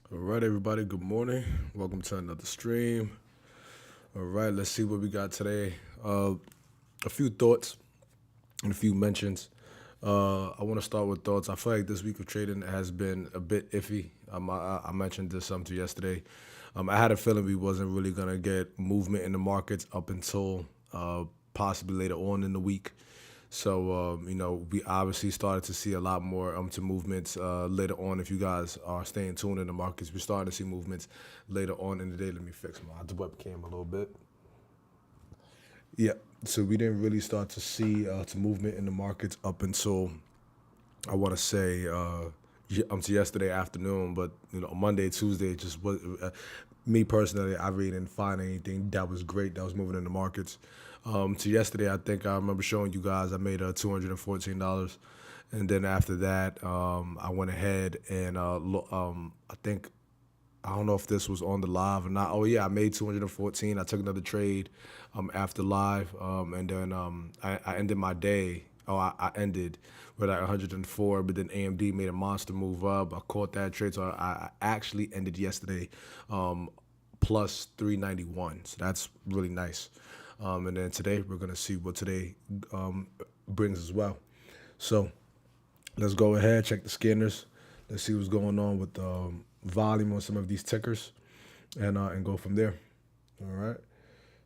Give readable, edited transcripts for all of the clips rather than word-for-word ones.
All right, everybody, good morning. Welcome to another stream. All right, let's see what we got today. A few thoughts and a few mentions. I want to start with thoughts. I feel like this week of trading has been a bit iffy. I mentioned this something yesterday. I had a feeling we wasn't really going to get movement in the markets up until possibly later on in the week. So, we obviously started to see a lot more to movements later on. If you guys are staying tuned in the markets, we're starting to see movements later on in the day. Let me fix my webcam a little bit. Yeah, so we didn't really start to see to movement in the markets up until I want to say to yesterday afternoon, but Monday, Tuesday just was. Me personally, I really didn't find anything that was great that was moving in the markets. To yesterday, I think I remember showing you guys I made $214, and then after that, I went ahead and I think I don't know if this was on the live or not. Oh yeah, I made 214. I took another trade after live, and then I ended my day. I ended with like 104, but then AMD made a monster move up. I caught that trade, so I actually ended yesterday plus 391. So that's really nice. And then today we're gonna see what today brings as well. So let's go ahead, check the scanners. Let's see what's going on with the volume on some of these tickers, and go from there. All right.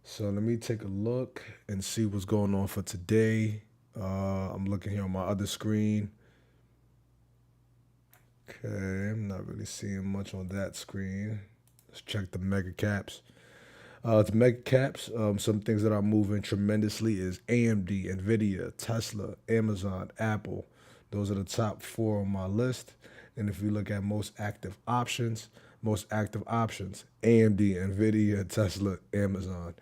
So let me take a look and see what's going on for today. I'm looking here on my other screen. Okay, I'm not really seeing much on that screen. Let's check the mega caps. The mega caps, some things that are moving tremendously is AMD, Nvidia, Tesla, Amazon, Apple. Those are the top four on my list. And if we look at most active options, AMD, Nvidia, Tesla, Amazon.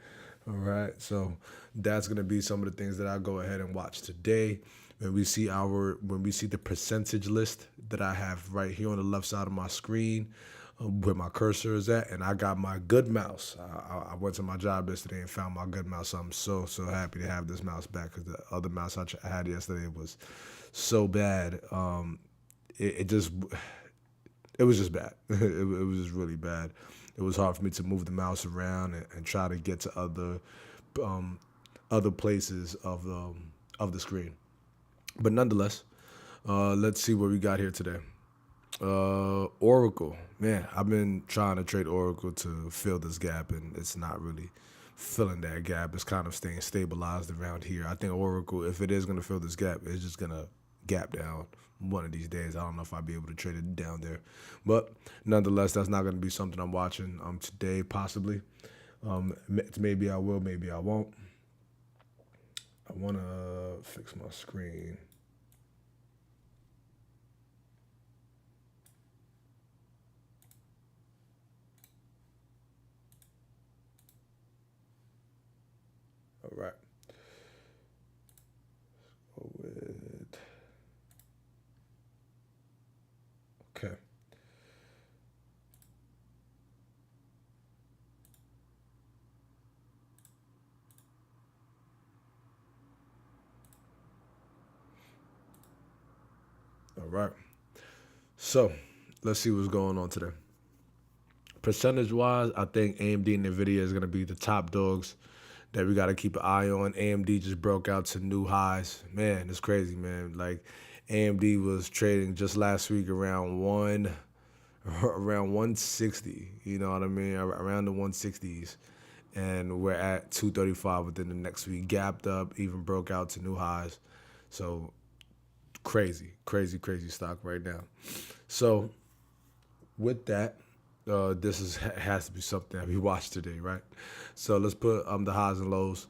All right, so that's gonna be some of the things that I'll go ahead and watch today. When we see the percentage list that I have right here on the left side of my screen, where my cursor is at, and I got my good mouse. I went to my job yesterday and found my good mouse. So I'm so happy to have this mouse back because the other mouse I had yesterday was so bad. It just it was just bad. It was just really bad. It was hard for me to move the mouse around and try to get to other places of the screen. But nonetheless, let's see what we got here today. Oracle, man, I've been trying to trade Oracle to fill this gap, and it's not really filling that gap. It's kind of staying stabilized around here. I think Oracle, if it is going to fill this gap, it's just going to gap down one of these days. I don't know if I'll be able to trade it down there, but nonetheless, that's not going to be something I'm watching today, possibly. Maybe I will, maybe I won't. I want to fix my screen. All right. Go with okay. All right. So let's see what's going on today. Percentage wise, I think AMD and Nvidia is going to be the top dogs that we got to keep an eye on. AMD just broke out to new highs. Man, it's crazy, man. Like AMD was trading just last week around around 160. You know what I mean? Around the 160s, and we're at 235 within the next week. Gapped up, even broke out to new highs. So crazy, crazy, crazy stock right now. So with that, this has to be something that we watched today, right? So let's put the highs and lows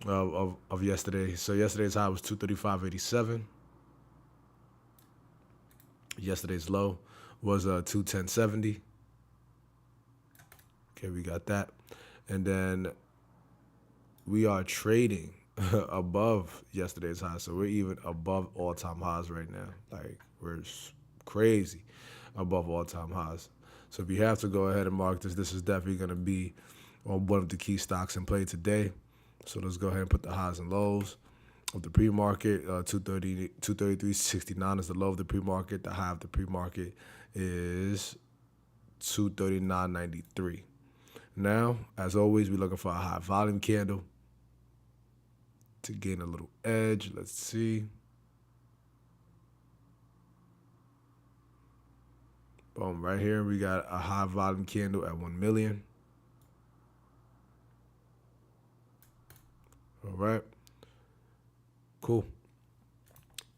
of yesterday. So yesterday's high was 235.87. Yesterday's low was 210.70. Okay, we got that, and then we are trading above yesterday's high, so we're even above all-time highs right now. Like we're crazy above all-time highs. So if you have to go ahead and mark this, this is definitely going to be on one of the key stocks in play today. So let's go ahead and put the highs and lows of the pre-market. 233.69 is the low of the pre-market. The high of the pre-market is 239.93. Now, as always, we're looking for a high volume candle to gain a little edge. Let's see. Boom, right here we got a high volume candle at 1 million. All right. Cool.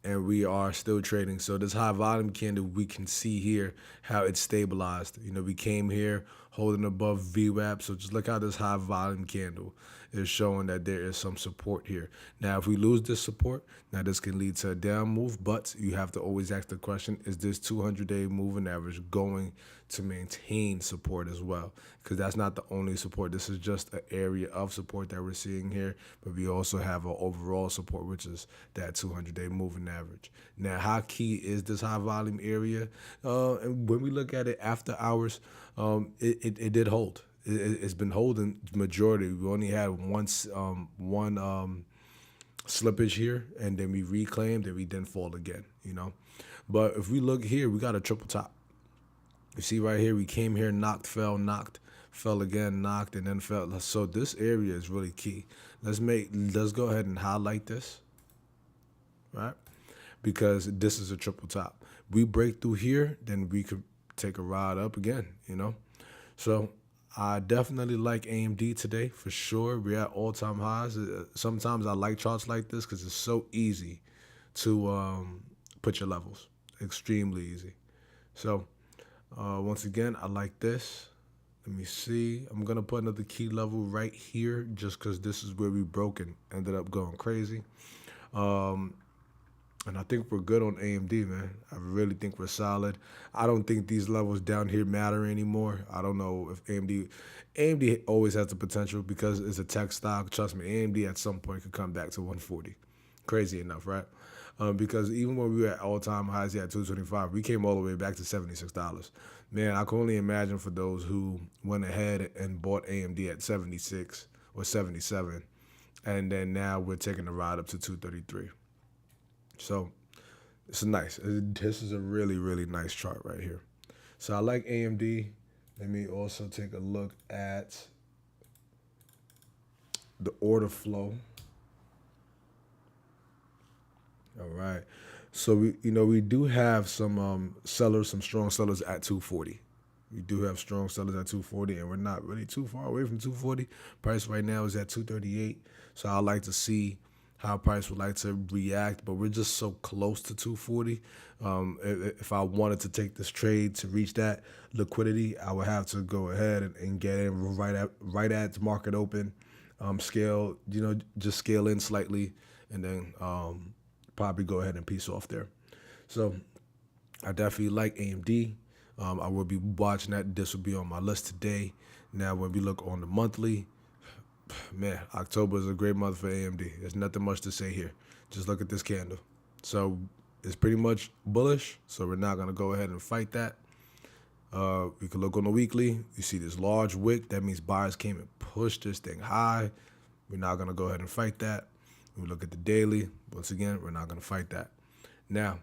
And we are still trading. So this high volume candle, we can see here how it's stabilized. We came here holding above VWAP. So just look how this high volume candle is showing that there is some support here. Now, if we lose this support, now this can lead to a down move, but you have to always ask the question, is this 200-day moving average going to maintain support as well? Because that's not the only support. This is just an area of support that we're seeing here, but we also have an overall support, which is that 200-day moving average. Now, how key is this high volume area? And when we look at it after hours, it did hold. It's been holding the majority. We only had one slippage here, and then we reclaimed, and we didn't fall again. But if we look here, we got a triple top. You see right here, we came here, knocked, fell again, knocked, and then fell. So this area is really key. Let's go ahead and highlight this, right? Because this is a triple top. We break through here, then we could take a ride up again. So I definitely like AMD today for sure. We're at all-time highs. Sometimes I like charts like this because it's so easy to put your levels. Extremely easy. So once again, I like this. Let me see. I'm going to put another key level right here just because this is where we broke and ended up going crazy. And I think we're good on AMD, man. I really think we're solid. I don't think these levels down here matter anymore. I don't know if AMD always has the potential because it's a tech stock. Trust me, AMD at some point could come back to 140. Crazy enough, right? Because even when we were at all-time highs at 225, we came all the way back to $76. Man, I can only imagine for those who went ahead and bought AMD at 76 or 77, and then now we're taking the ride up to 233. So it's nice. This is a really, really nice chart right here. So I like AMD. Let me also take a look at the order flow. All right. So we do have some sellers, some strong sellers at 240. We do have strong sellers at 240, and we're not really too far away from 240. Price right now is at 238. So I like to see how price would like to react, but we're just so close to 240. If I wanted to take this trade to reach that liquidity, I would have to go ahead and get in right at market open, scale, just scale in slightly, and then probably go ahead and piece off there. So I definitely like AMD. I will be watching that. This will be on my list today. Now, when we look on the monthly, man, October is a great month for AMD. There's nothing much to say here. Just look at this candle. So it's pretty much bullish, so we're not going to go ahead and fight that. We can look on the weekly. You see this large wick. That means buyers came and pushed this thing high. We're not going to go ahead and fight that. We look at the daily. Once again, we're not going to fight that. Now,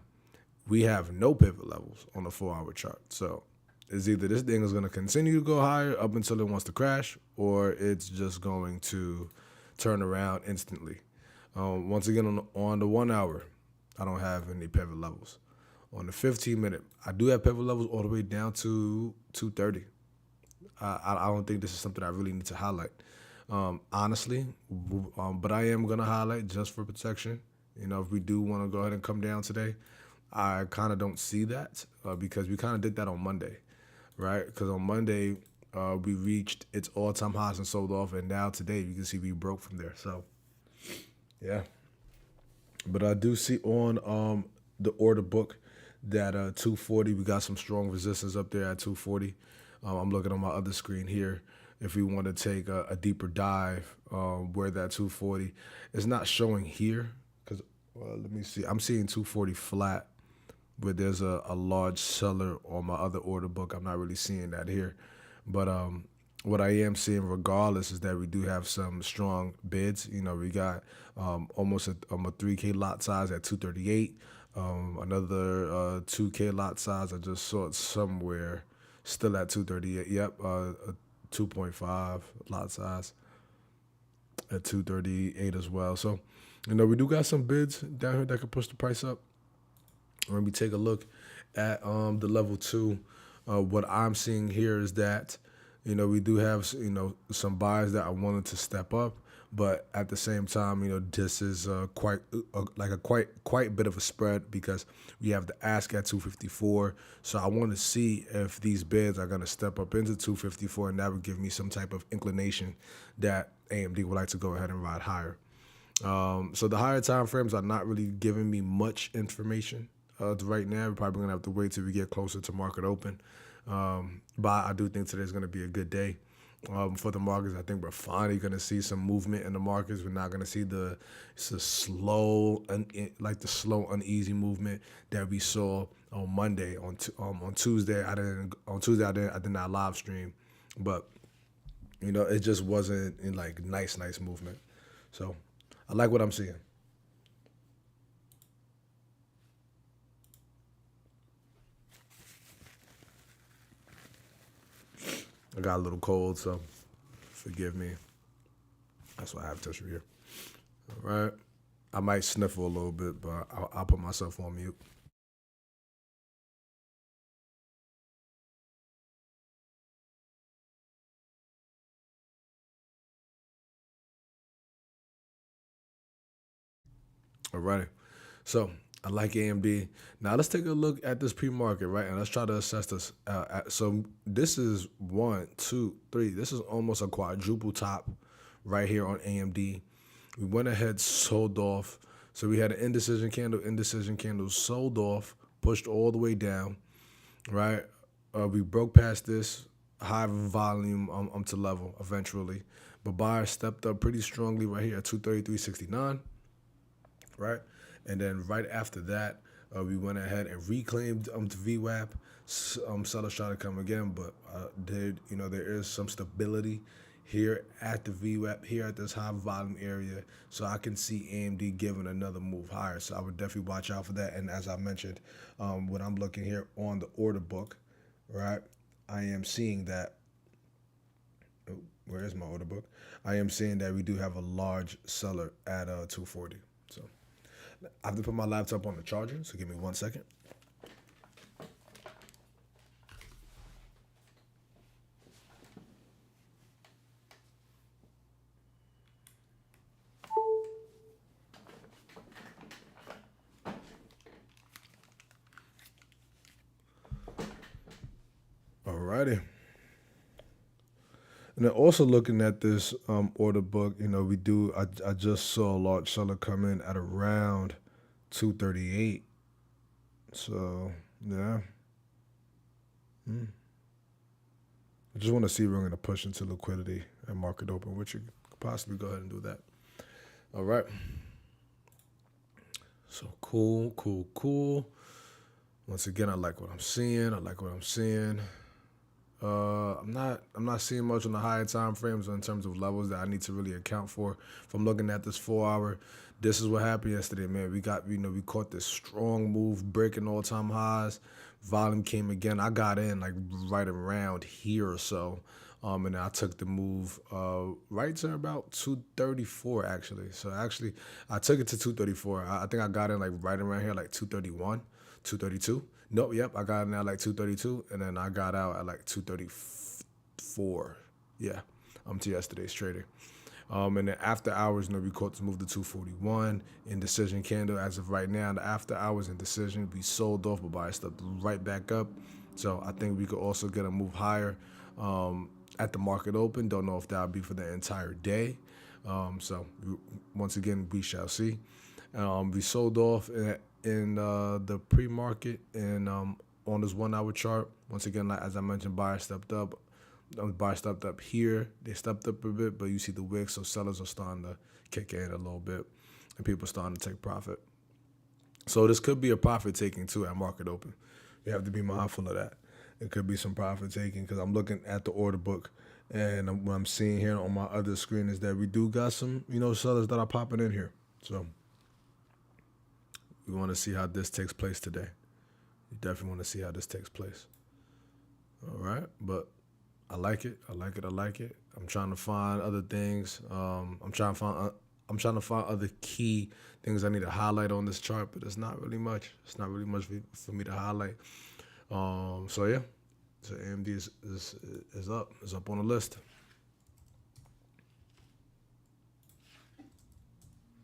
we have no pivot levels on the 4-hour chart. So it's either this thing is going to continue to go higher up until it wants to crash, or it's just going to turn around instantly. Once again, on the 1 hour, I don't have any pivot levels. On the 15-minute, I do have pivot levels all the way down to 230. I don't think this is something I really need to highlight, honestly. But I am going to highlight just for protection. If we do want to go ahead and come down today, I kind of don't see that because we kind of did that on Monday, right? Because on Monday, we reached its all-time highs and sold off, and now today you can see we broke from there. So, yeah. But I do see on the order book that 240, we got some strong resistance up there at 240. I'm looking on my other screen here. If we want to take a deeper dive where that 240 is not showing here, because let me see. I'm seeing 240 flat, where there's a large seller on my other order book. I'm not really seeing that here. But what I am seeing regardless is that we do have some strong bids. We got almost a 3K lot size at 238. Another 2K lot size. I just saw it somewhere Still at 238. Yep, a 2.5 lot size at 238 as well. So, we do got some bids down here that could push the price up. When we take a look at the level two, what I'm seeing here is that we do have some buyers that are willing to step up, but at the same time, this is quite bit of a spread because we have the ask at 254. So I want to see if these bids are going to step up into 254, and that would give me some type of inclination that AMD would like to go ahead and ride higher. So the higher time frames are not really giving me much information right now. We're probably gonna have to wait till we get closer to market open. But I do think today's gonna be a good day for the markets. I think we're finally gonna see some movement in the markets. We're not gonna see the slow, uneasy movement that we saw on Monday. On Tuesday, I did not live stream, but it just wasn't in like nice movement. So I like what I'm seeing. I got a little cold, so forgive me. That's why I have tissue here. All right. I might sniffle a little bit, but I'll put myself on mute. All righty. So I like AMD. Now let's take a look at this pre-market, right? And let's try to assess this. So this is one, two, three. This is almost a quadruple top right here on AMD. We went ahead, sold off. So we had an indecision candle, sold off, pushed all the way down, right? We broke past this high volume to level eventually. But buyers stepped up pretty strongly right here at 233.69, right? And then right after that, we went ahead and reclaimed the VWAP. Sellers try to come again, but there is some stability here at the VWAP, here at this high volume area. So I can see AMD giving another move higher. So I would definitely watch out for that. And as I mentioned, when I'm looking here on the order book, right, I am seeing that. Oh, where is my order book? I am seeing that we do have a large seller at 240. So I have to put my laptop on the charger, so give me 1 second. Alrighty. And then also looking at this order book, I just saw a large seller come in at around 238. So yeah. I just want to see if we're going to push into liquidity and market open, which you could possibly go ahead and do that. All right. So cool. Once again, I like what I'm seeing. I'm not seeing much on the higher time frames in terms of levels that I need to really account for. If I'm looking at this 4 hour, this is what happened yesterday, man. We caught this strong move, breaking all time highs. Volume came again. I got in like right around here or so. And I took the move right to about 234 actually. So actually, I took it to 234. I think I got in like right around here, like 231, 232. Nope, yep, I got in at like 232, and then I got out at like 234. Yeah, to yesterday's trading. And then after hours, we caught this move to 241 indecision candle. As of right now, the after hours indecision, we sold off, but buyers stepped right back up. So I think we could also get a move higher at the market open. Don't know if that'll be for the entire day. Once again, we shall see. We sold off in the pre-market and on this 1 hour chart. Once again, as I mentioned, buyers stepped up. Buyers stepped up here. They stepped up a bit, but you see the wick, so sellers are starting to kick in a little bit, and people are starting to take profit. So this could be a profit taking too at market open. You have to be mindful of that. It could be some profit taking because I'm looking at the order book, and what I'm seeing here on my other screen is that we do got some sellers that are popping in here. So we want to see how this takes place today. You definitely want to see how this takes place. All right, but I like it. I like it. I like it. I'm trying to find other things. I'm trying to find other key things I need to highlight on this chart, but it's not really much. It's not really much for me to highlight. So yeah, so AMD is up. Is up on the list.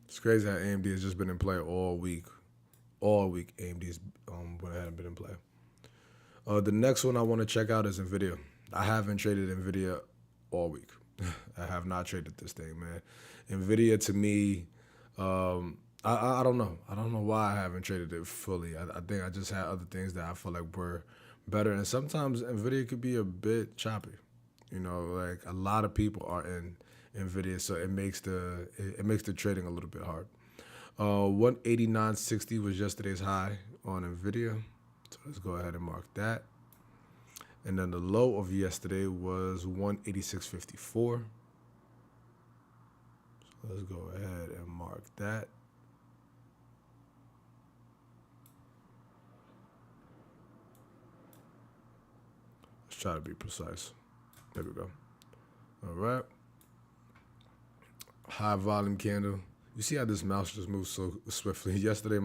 It's crazy how AMD has just been in play all week. All week, AMD's went ahead and been in play. The next one I want to check out is Nvidia. I haven't traded Nvidia all week. I have not traded this thing, man. Nvidia to me, I don't know. I don't know why I haven't traded it fully. I think I just had other things that I feel like were better. And sometimes Nvidia could be a bit choppy. You know, like a lot of people are in Nvidia, so it makes the trading a little bit hard. 189.60 was yesterday's high on Nvidia. So let's go ahead and mark that. And then the low of yesterday was 186.54. So let's go ahead and mark that. Let's try to be precise. There we go. All right. High volume candle. You see how this mouse just moves so swiftly? Yesterday,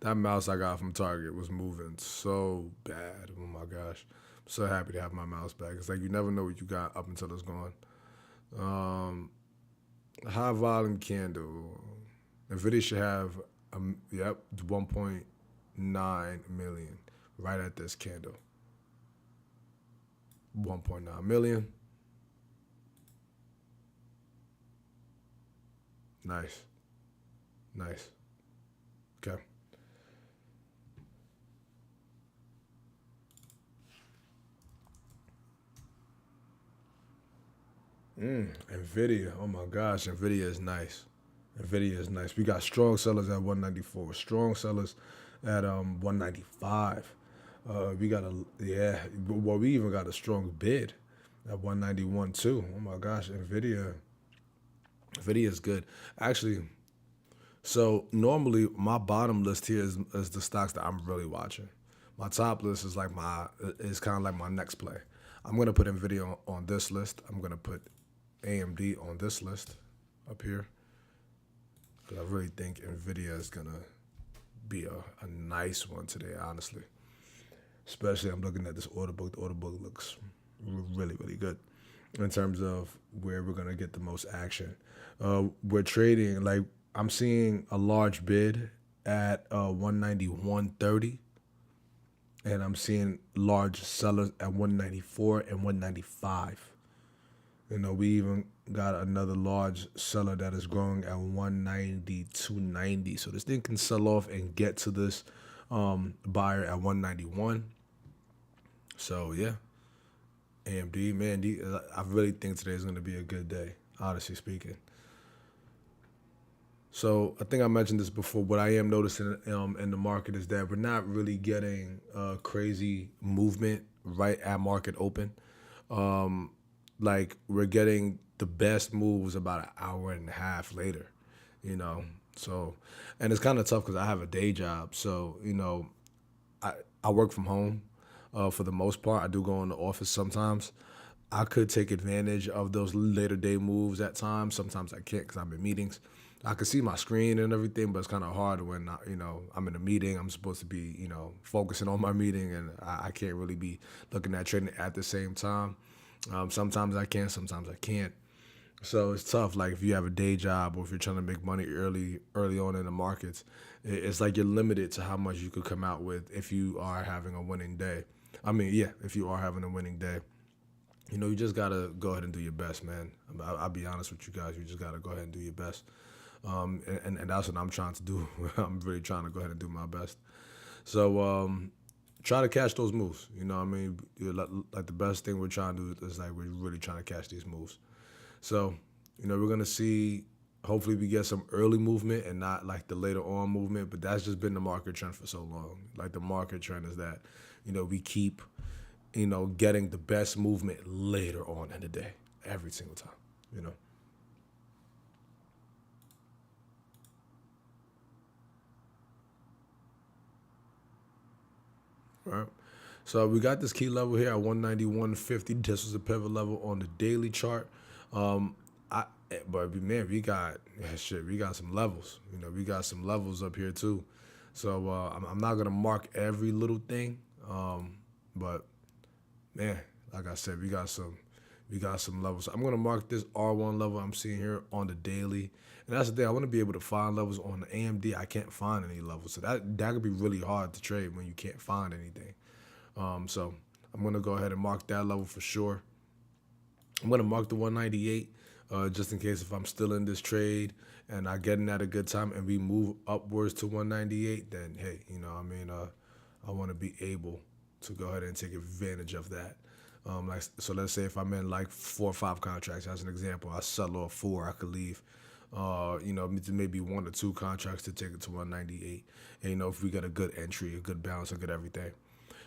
that mouse I got from Target was moving so bad. Oh my gosh. I'm so happy to have my mouse back. It's like you never know what you got up until it's gone. High volume candle. Nvidia should have, 1.9 million right at this candle. 1.9 million. Nice. Nice. Okay. Nvidia. Oh my gosh, Nvidia is nice. Nvidia is nice. We got strong sellers at 194. Strong sellers at 195. We got we even got a strong bid at 191 too. Oh my gosh, Nvidia is good. Actually, so normally my bottom list here is the stocks that I'm really watching. My top list is kind of like my next play. I'm gonna put Nvidia on this list. I'm gonna put AMD on this list up here because I really think Nvidia is gonna be a nice one today. Honestly, especially I'm looking at this order book. The order book looks really really good in terms of where we're gonna get the most action. We're trading like I'm seeing a large bid at 191.30, and I'm seeing large sellers at 194 and 195. You know, we even got another large seller that is growing at 192.90. So this thing can sell off and get to this buyer at 191. So yeah, AMD, man, I really think today is going to be a good day, honestly speaking. So I think I mentioned this before. What I am noticing in the market is that we're not really getting crazy movement right at market open. Like we're getting the best moves about an hour and a half later, you know. So, and it's kind of tough because I have a day job. So I work from home for the most part. I do go in the office sometimes. I could take advantage of those later day moves at times. Sometimes I can't because I'm in meetings. I can see my screen and everything, but it's kind of hard when I'm in a meeting. I'm supposed to be focusing on my meeting, and I can't really be looking at trading at the same time. Sometimes I can, sometimes I can't. So it's tough. Like if you have a day job or if you're trying to make money early on in the markets, it's like you're limited to how much you could come out with if you are having a winning day. I mean, yeah, if you are having a winning day. You just gotta go ahead and do your best, man. I'll be honest with you guys. You just gotta go ahead and do your best, and that's what I'm trying to do. I'm really trying to go ahead and do my best. So try to catch those moves. You know what I mean? Like the best thing we're trying to do is like we're really trying to catch these moves. So we're gonna see. Hopefully, we get some early movement and not like the later on movement. But that's just been the market trend for so long. Like the market trend is that we keep getting the best movement later on in the day, every single time, you know. Right. So we got this key level here at 191.50. This was a pivot level on the daily chart. Um, but man, we got shit. We got some levels. We got some levels up here too. So I'm not gonna mark every little thing. But man, like I said, we got some levels. I'm gonna mark this R1 level I'm seeing here on the daily, and that's the thing. I want to be able to find levels on the AMD. I can't find any levels, so that could be really hard to trade when you can't find anything. So I'm gonna go ahead and mark that level for sure. I'm gonna mark the 198 just in case if I'm still in this trade and I get in at a good time and we move upwards to 198, then hey, I want to be able to go ahead and take advantage of that. So let's say if I'm in like 4 or 5 contracts, as an example, I sell off 4, I could leave, maybe 1 or 2 contracts to take it to 198. And if we get a good entry, a good balance, a good everything.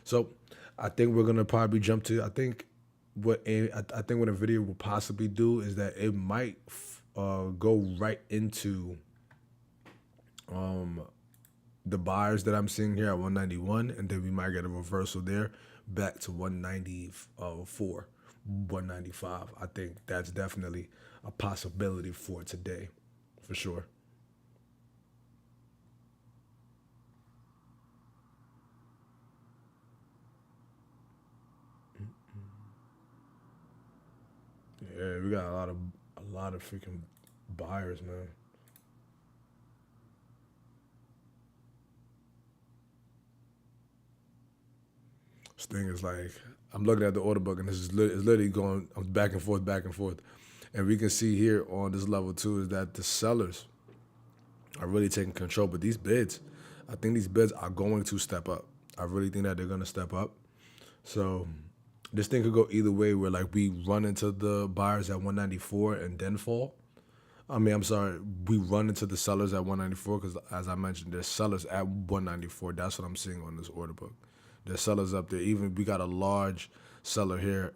So I think we're gonna probably jump to. I think what a video will possibly do is that it might go right into the buyers that I'm seeing here at 191, and then we might get a reversal there back to 194, 195. I think that's definitely a possibility for today, for sure. Yeah, we got a lot of freaking buyers, man. This thing is like I'm looking at the order book, and this is it's literally going back and forth, back and forth, and we can see here on this level too is that the sellers are really taking control. But these bids, I think these bids are going to step up. I really think that they're going to step up. So this thing could go either way, where like we run into the buyers at 194 and then fall. I'm sorry, we run into the sellers at 194 because, as I mentioned, there's sellers at 194. That's what I'm seeing on this order book. There's sellers up there. Even we got a large seller here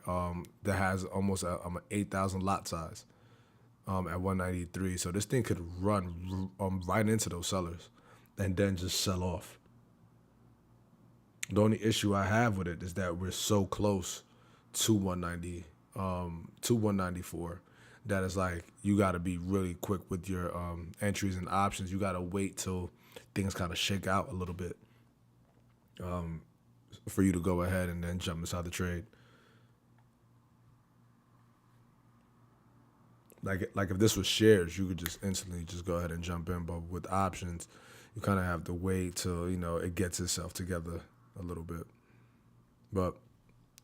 that has almost a 8,000 lot size at 193. So this thing could run right into those sellers and then just sell off. The only issue I have with it is that we're so close to 190, to 194, that it's like you got to be really quick with your entries and options. You got to wait till things kind of shake out a little bit for you to go ahead and then jump inside the trade. Like if this was shares, you could just instantly just go ahead and jump in. But with options, you kind of have to wait till it gets itself together a little bit. But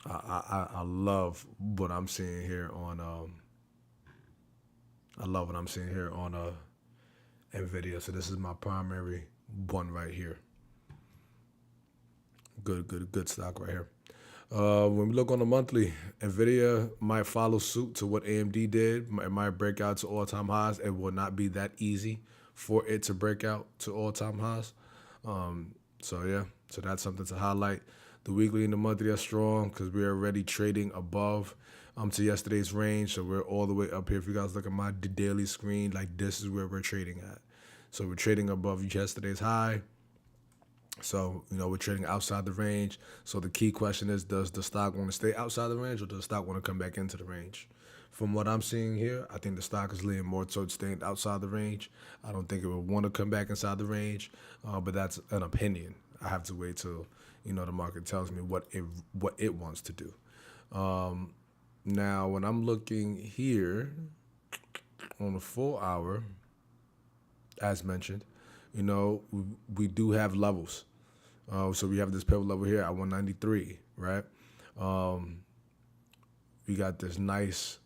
I love what I'm seeing here on Nvidia. So this is my primary one right here. Good stock right here. When we look on the monthly, Nvidia might follow suit to what AMD did. It might break out to all-time highs. It will not be that easy for it to break out to all-time highs. So that's something to highlight. The weekly and the monthly are strong because we're already trading above to yesterday's range. So we're all the way up here. If you guys look at my daily screen, like this is where we're trading at. So we're trading above yesterday's high. So, we're trading outside the range. So the key question is, does the stock want to stay outside the range or does the stock want to come back into the range? From what I'm seeing here, I think the stock is leaning more towards staying outside the range. I don't think it would want to come back inside the range, but that's an opinion. I have to wait till, the market tells me what it wants to do. Now, when I'm looking here on the 4 hour, as mentioned, we do have levels. So we have this pivot level here at 193, right? We got this nice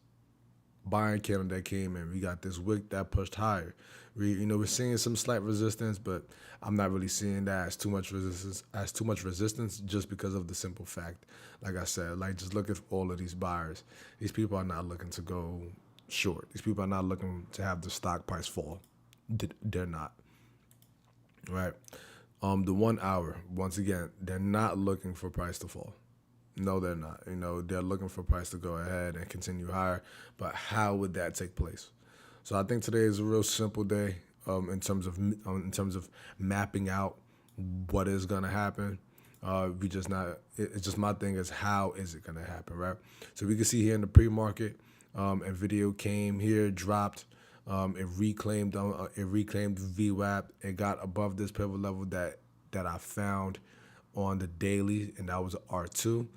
buying candle that came in. We got this wick that pushed higher. We're seeing some slight resistance, but I'm not really seeing that as too much resistance, just because of the simple fact, like I said, like just look at all of these buyers. These people are not looking to go short. These people are not looking to have the stock price fall. They're not. Right. The 1 hour, once again, they're not looking for price to fall. No, they're not. They're looking for price to go ahead and continue higher. But how would that take place? So I think today is a real simple day in terms of mapping out what is going to happen. We just not. It's just my thing is how is it gonna happen, right? So we can see here in the pre-market, Nvidia came here, dropped, it reclaimed VWAP. It got above this pivot level that I found on the daily, and that was R2,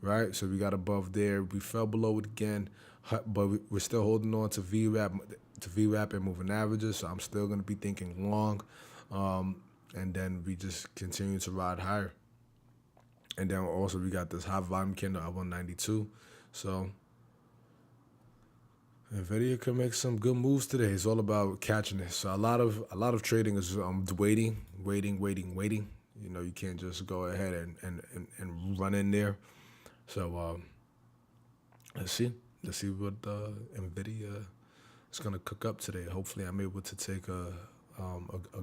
right? So we got above there. We fell below it again, but we're still holding on to VWAP and moving averages. So I'm still gonna be thinking long, and then we just continue to ride higher. And then also we got this high volume candle at 192. So Nvidia can make some good moves today. It's all about catching it. So a lot of trading is waiting. You know, you can't just go ahead and run in there. So let's see what Nvidia is gonna cook up today. Hopefully, I'm able to take a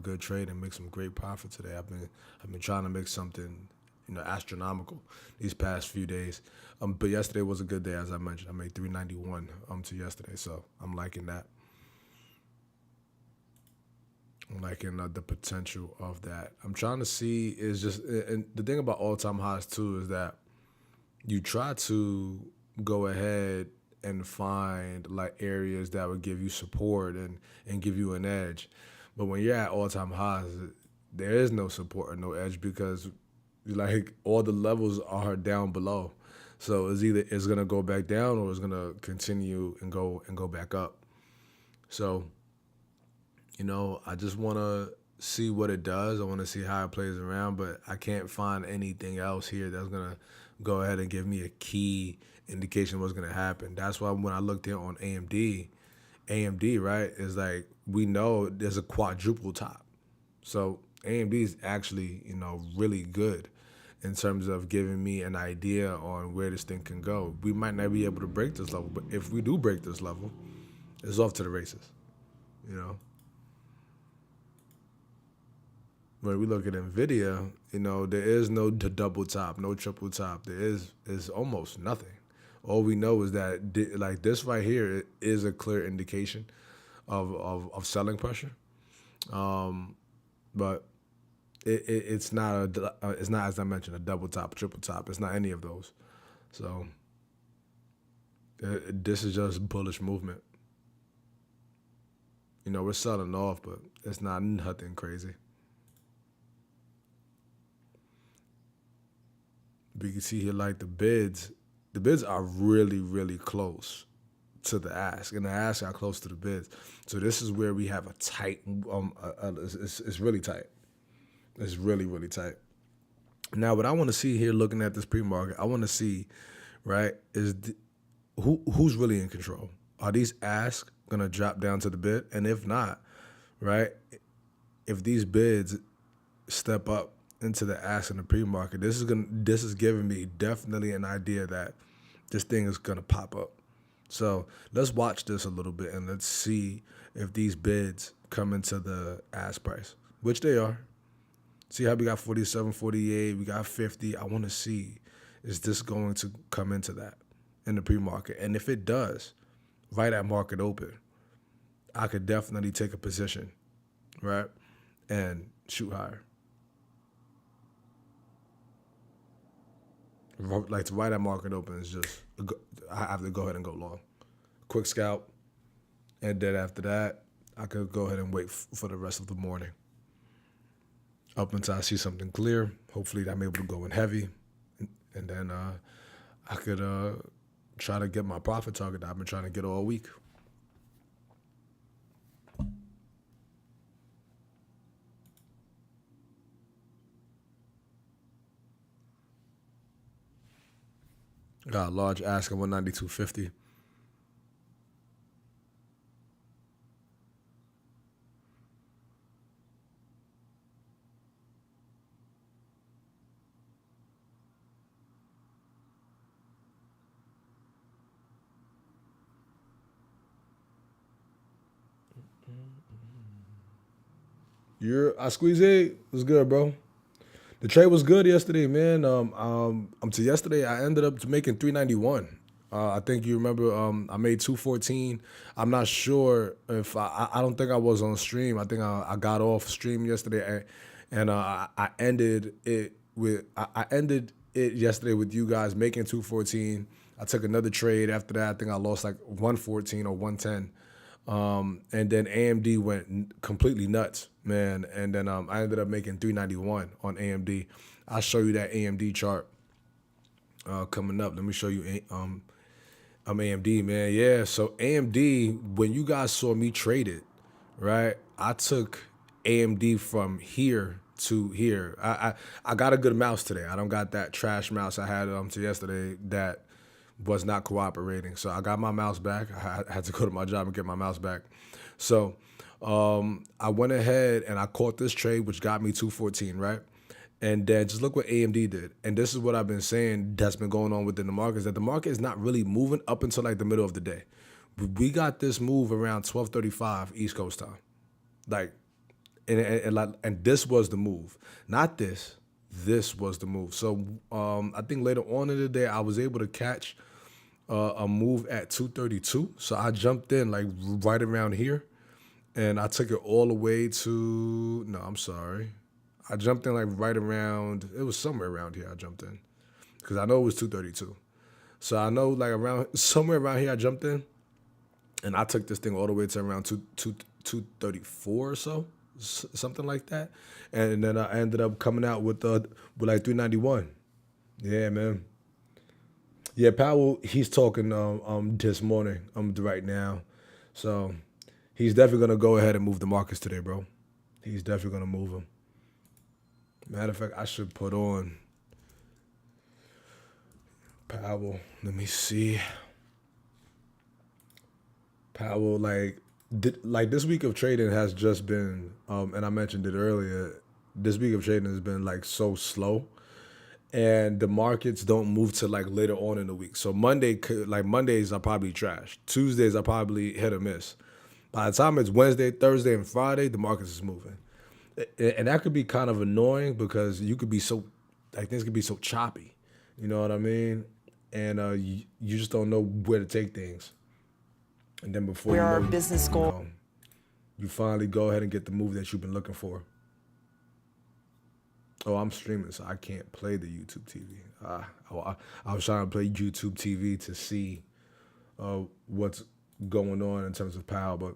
good trade and make some great profit today. I've been trying to make something, you know, astronomical these past few days. But yesterday was a good day, as I mentioned. I made 391 to yesterday, so I'm liking that. I'm liking the potential of that. I'm trying to see is just, and the thing about all-time highs too is that you try to go ahead and find like areas that would give you support and give you an edge. But when you're at all-time highs, there is no support or no edge because like all the levels are down below. So it's either it's gonna go back down or it's gonna continue and go back up. So, you know, I just wanna see what it does. I wanna see how it plays around, but I can't find anything else here that's gonna go ahead and give me a key indication of what's gonna happen. That's why when I looked here on AMD, right, is like we know there's a quadruple top. So AMD is actually, you know, really good in terms of giving me an idea on where this thing can go. We might not be able to break this level, but if we do break this level, it's off to the races, you know. When we look at Nvidia, you know, there is no double top, no triple top. There is almost nothing. All we know is that like this right here is a clear indication of selling pressure, but it's not it's not, as I mentioned, a double top, triple top. It's not any of those. So this is just bullish movement. You know, we're selling off, but it's not nothing crazy. We can see here like the bids are really close to the ask, and the ask are close to the bids. So this is where we have a tight. It's really tight. It's really tight. Now, what I want to see here, looking at this pre-market, I want to see, right, is who's really in control. Are these asks gonna drop down to the bid? And if not, right, if these bids step up into the ask in the pre-market, this is giving me definitely an idea that this thing is gonna pop up. So let's watch this a little bit and let's see if these bids come into the ask price, which they are. See how we got 47, 48, we got 50. I want to see, is this going to come into that in the pre-market? And if it does, right at market open, I could definitely take a position, right, and shoot higher. Like right at market open is just, I have to go ahead and go long. Quick scalp, and then after that, I could go ahead and wait for the rest of the morning. Up until I see something clear. Hopefully I'm able to go in heavy, and then I could try to get my profit target that I've been trying to get all week. Got a large ask at 192.50. I squeeze it. What's good, bro? The trade was good yesterday, man. To yesterday, I ended up making 391. I think you remember. I made 214. I'm not sure if I don't think I was on stream. I think I got off stream yesterday, and I ended it I ended it yesterday with you guys making 214. I took another trade after that. I think I lost like 114 or 110. And then AMD went completely nuts, man. And then I ended up making 391 on AMD. I'll show you that AMD chart coming up. Let me show you AMD, man. Yeah, so AMD, when you guys saw me trade it, right? I took AMD from here to here. I got a good mouse today. I don't got that trash mouse I had to yesterday that was not cooperating. So I got my mouse back. I had to go to my job and get my mouse back. So I went ahead and I caught this trade, which got me 214, right? And then just look what AMD did. And this is what I've been saying that's been going on within the market, is that the market is not really moving up until like the middle of the day. We got this move around 12:35 East Coast time. Like, and this was the move. Not this. This was the move. So I think later on in the day, I was able to catch a move at 232. So I jumped in like right around here, and I took it all the way to, no, I'm sorry. I jumped in like right around, it was somewhere around here I jumped in, because I know it was 232. So I know like around, somewhere around here I jumped in, and I took this thing all the way to around 234 or so, something like that. And then I ended up coming out with like 391. Yeah, man. Yeah, Powell, he's talking this morning, right now. So he's definitely gonna go ahead and move the markets today, bro. He's definitely gonna move them. Matter of fact, I should put on Powell. Let me see. Powell, like this week of trading has just been, and I mentioned it earlier. This week of trading has been like so slow, and the markets don't move till like later on in the week. So Mondays are probably trash. Tuesdays are probably hit or miss. By the time it's Wednesday, Thursday, and Friday, the markets is moving. And that could be kind of annoying because you could be so, like, things could be so choppy. You know what I mean? And you just don't know where to take things. And then before Where you our know, business goal. You finally go ahead and get the move that you've been looking for. Oh, I'm streaming, so I can't play the YouTube TV. I was trying to play YouTube TV to see what's going on in terms of power, but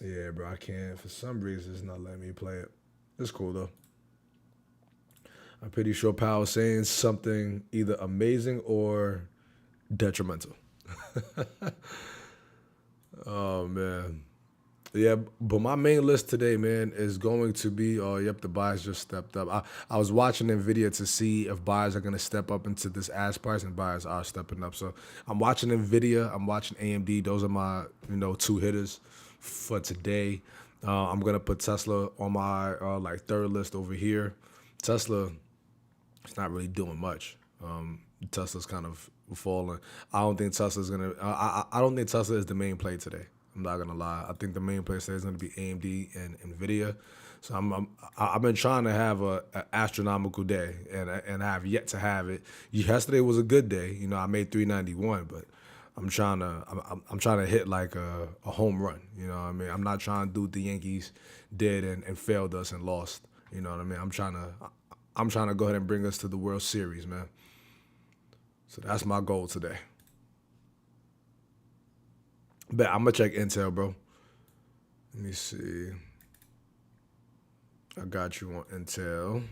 yeah, bro, I can't. For some reason, it's not letting me play it. It's cool, though. I'm pretty sure Powell's saying something either amazing or detrimental. Oh, man. Yeah, but my main list today, man, is going to be, the buyers just stepped up. I was watching NVIDIA to see if buyers are going to step up into this ask price, and buyers are stepping up. So I'm watching NVIDIA, I'm watching AMD. Those are my, two hitters for today. I'm going to put Tesla on my, third list over here. Tesla, it's not really doing much. Tesla's kind of falling. I don't think Tesla's going to, I don't think Tesla is the main play today. I'm not gonna lie. I think the main place today is gonna be AMD and Nvidia. So I've been trying to have an astronomical day, and I have yet to have it. Yesterday was a good day. I made 391, but I'm trying to hit like a home run. You know what I mean? I'm not trying to do what the Yankees did and failed us and lost. You know what I mean? I'm trying to go ahead and bring us to the World Series, man. So that's my goal today. But I'm gonna check Intel, bro. Let me see. I got you on Intel.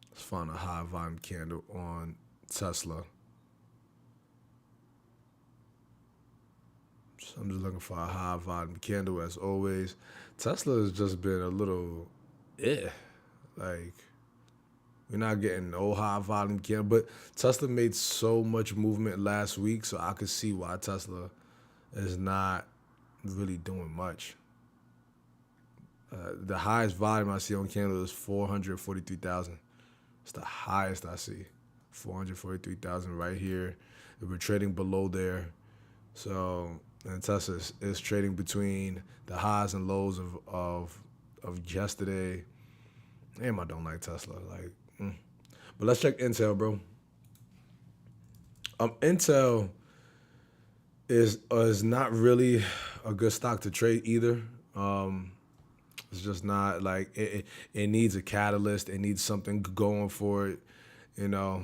Let's find a high volume candle on Tesla. So I'm just looking for a high volume candle as always. Tesla has just been a little, like, we're not getting no high volume candle, but Tesla made so much movement last week, so I could see why Tesla is not really doing much. The highest volume I see on candle is 443,000. It's the highest I see. 443,000 right here. We're trading below there. So, and Tesla is trading between the highs and lows of yesterday. Damn, I don't like Tesla. But let's check Intel, bro. Intel is not really a good stock to trade either. It's just not like it needs a catalyst. It needs something going for it. You know,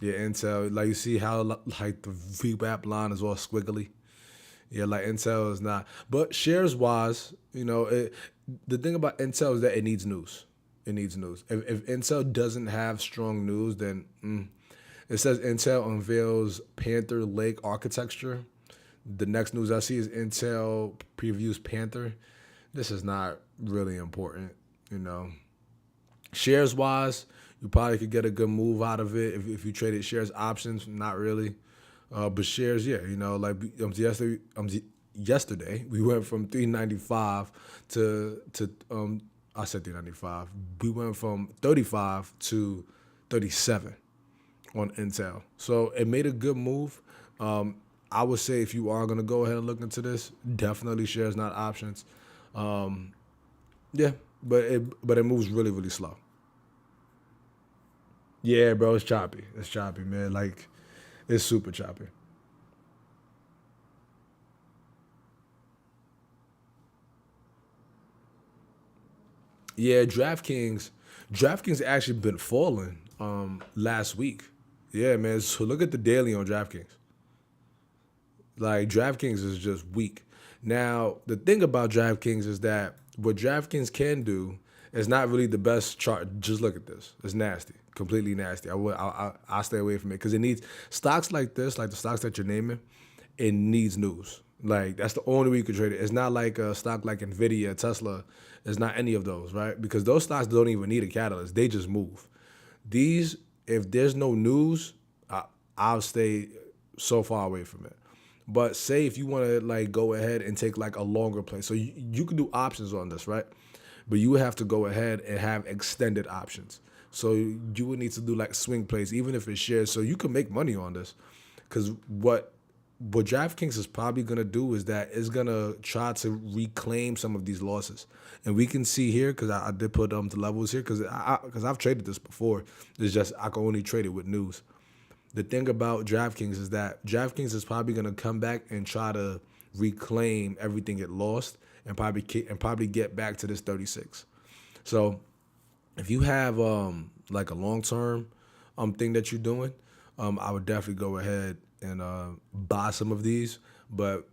yeah, Intel. Like you see how like the VWAP line is all squiggly. Yeah, like Intel is not. But shares wise, the thing about Intel is that it needs news. It needs news. If Intel doesn't have strong news, then it says Intel unveils Panther Lake architecture. The next news I see is Intel previews Panther. This is not really important, you know. Shares wise, you probably could get a good move out of it if you traded shares options. Not really, but shares, yeah, like yesterday we went from 395 to I said 395. We went from 35 to 37 on Intel. So it made a good move. I would say if you are going to go ahead and look into this, definitely shares, not options. Yeah, but it moves really, really slow. Yeah, bro, it's choppy. It's choppy, man. Like, it's super choppy. Yeah, DraftKings actually been falling last week. Yeah, man. So look at the daily on DraftKings. Like DraftKings is just weak. Now, the thing about DraftKings is that what DraftKings can do is not really the best chart. Just look at this. It's nasty, completely nasty. I'll stay away from it because it needs stocks like this, like the stocks that you're naming. It needs news. Like that's the only way you can trade it. It's not like a stock like Nvidia, Tesla. It's not any of those, right? Because those stocks don't even need a catalyst. They just move. These, if there's no news, I'll stay so far away from it. But say if you want to like go ahead and take like a longer play, so you can do options on this, right? But you would have to go ahead and have extended options. So you would need to do like swing plays, even if it's shares, so you can make money on this. Because what DraftKings is probably gonna do is that it's gonna try to reclaim some of these losses, and we can see here because I did put the levels here because I've traded this before. It's just I can only trade it with news. The thing about DraftKings is that DraftKings is probably going to come back and try to reclaim everything it lost and probably get back to this 36. So if you have like a long term thing that you're doing, I would definitely go ahead and buy some of these. But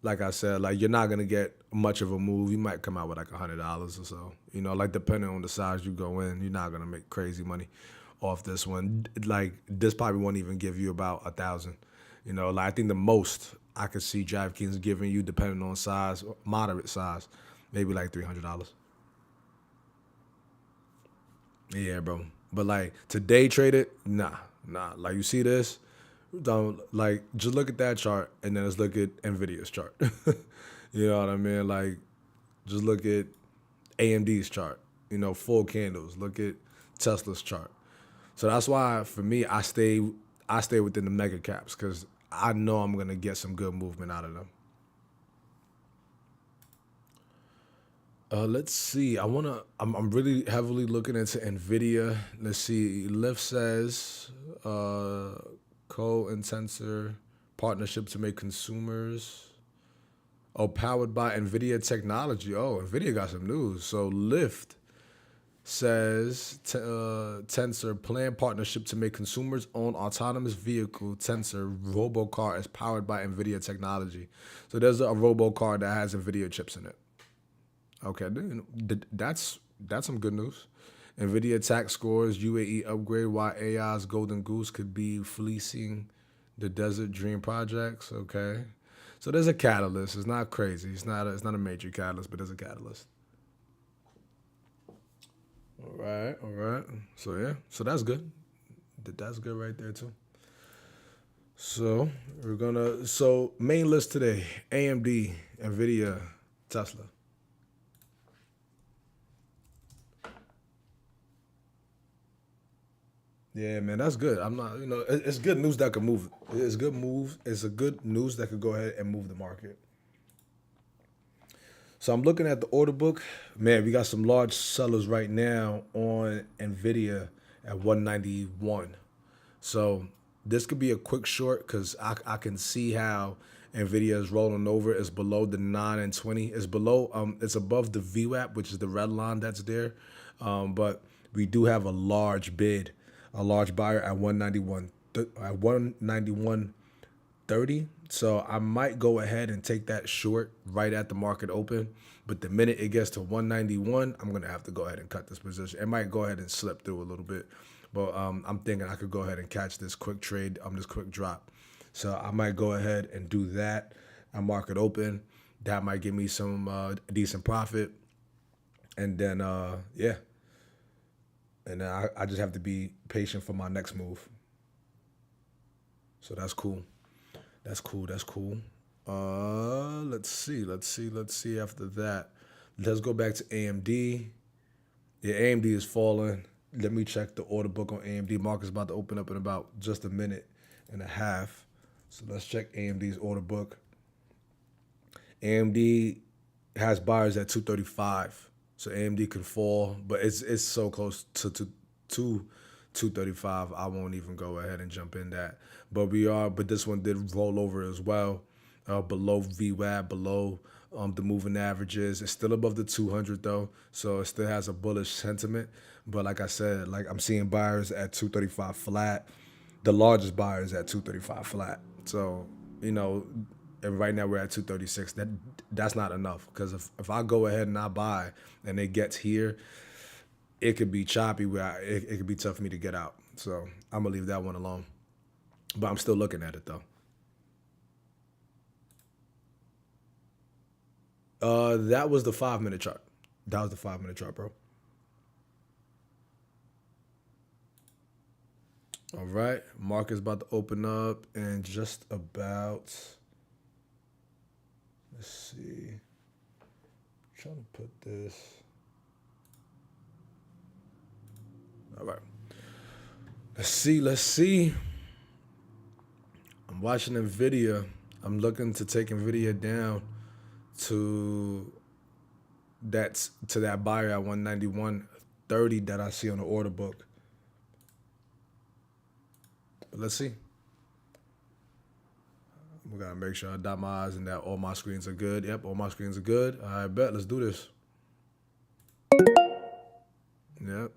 like I said, like you're not gonna get much of a move. You might come out with like $100 or so. Like depending on the size you go in, you're not gonna make crazy money off this one. Like this probably won't even give you about 1,000. Like I think the most I could see DraftKings giving you, depending on size, moderate size, maybe like $300. Yeah, bro. But like to day trade it, nah. Like you see this, don't like just look at that chart and then let's look at Nvidia's chart. You know what I mean? Like just look at AMD's chart. Full candles. Look at Tesla's chart. So that's why for me I stay within the mega caps because I know I'm gonna get some good movement out of them. Let's see. I'm really heavily looking into Nvidia. Let's see. Lyft says co-intensor partnership to make consumers. Oh, powered by Nvidia technology. Oh, Nvidia got some news. So Lyft says Tensor planned partnership to make consumers own autonomous vehicle Tensor robocar is powered by Nvidia technology. So there's a robocar that has Nvidia chips in it. Okay, that's some good news. Nvidia tax scores UAE upgrade why AI's golden goose could be fleecing the Desert Dream projects. Okay, so there's a catalyst. It's not crazy. It's not a major catalyst, but there's a catalyst. All right. So yeah, so that's good. That's good right there too. So main list today: AMD, Nvidia, Tesla. Yeah, man, that's good. I'm not, it's good news that could move. It's good moves. It's a good news that could go ahead and move the market. So I'm looking at the order book. Man, we got some large sellers right now on Nvidia at 191. So this could be a quick short because I can see how Nvidia is rolling over. It's below the 9 and 20. It's below. It's above the VWAP, which is the red line that's there. But we do have a large bid, a large buyer at 191 at 191.30. So I might go ahead and take that short right at the market open. But the minute it gets to 191, I'm gonna have to go ahead and cut this position. It might go ahead and slip through a little bit, but I'm thinking I could go ahead and catch this quick trade, this quick drop. So I might go ahead and do that. I market open. That might give me some decent profit, and then yeah, and then I just have to be patient for my next move. So that's cool. That's cool. That's cool. Let's see. Let's see after that. Let's go back to AMD. Yeah, AMD is falling. Let me check the order book on AMD. Market's about to open up in about just a minute and a half. So let's check AMD's order book. AMD has buyers at 235. So AMD can fall, but it's so close to 235. I won't even go ahead and jump in that. But this one did roll over as well, below VWAP, below the moving averages. It's still above the 200 though, so it still has a bullish sentiment. But like I said, like I'm seeing buyers at 235 flat. The largest buyers at 235 flat. So and right now we're at 236. That's not enough, because if I go ahead and I buy and it gets here, it could be choppy where it could be tough for me to get out. So I'm gonna leave that one alone. But I'm still looking at it though. That was the 5 minute chart. That was the 5 minute chart, bro. All right, market's about to open up in just about. Let's see. I'm trying to put this. All right. Let's see. Let's see. I'm watching NVIDIA. I'm looking to take NVIDIA down to that buyer at 191.30 that I see on the order book. But let's see. We gotta make sure I dot my I's and that all my screens are good. Yep, all my screens are good. I bet. Let's do this. Yep.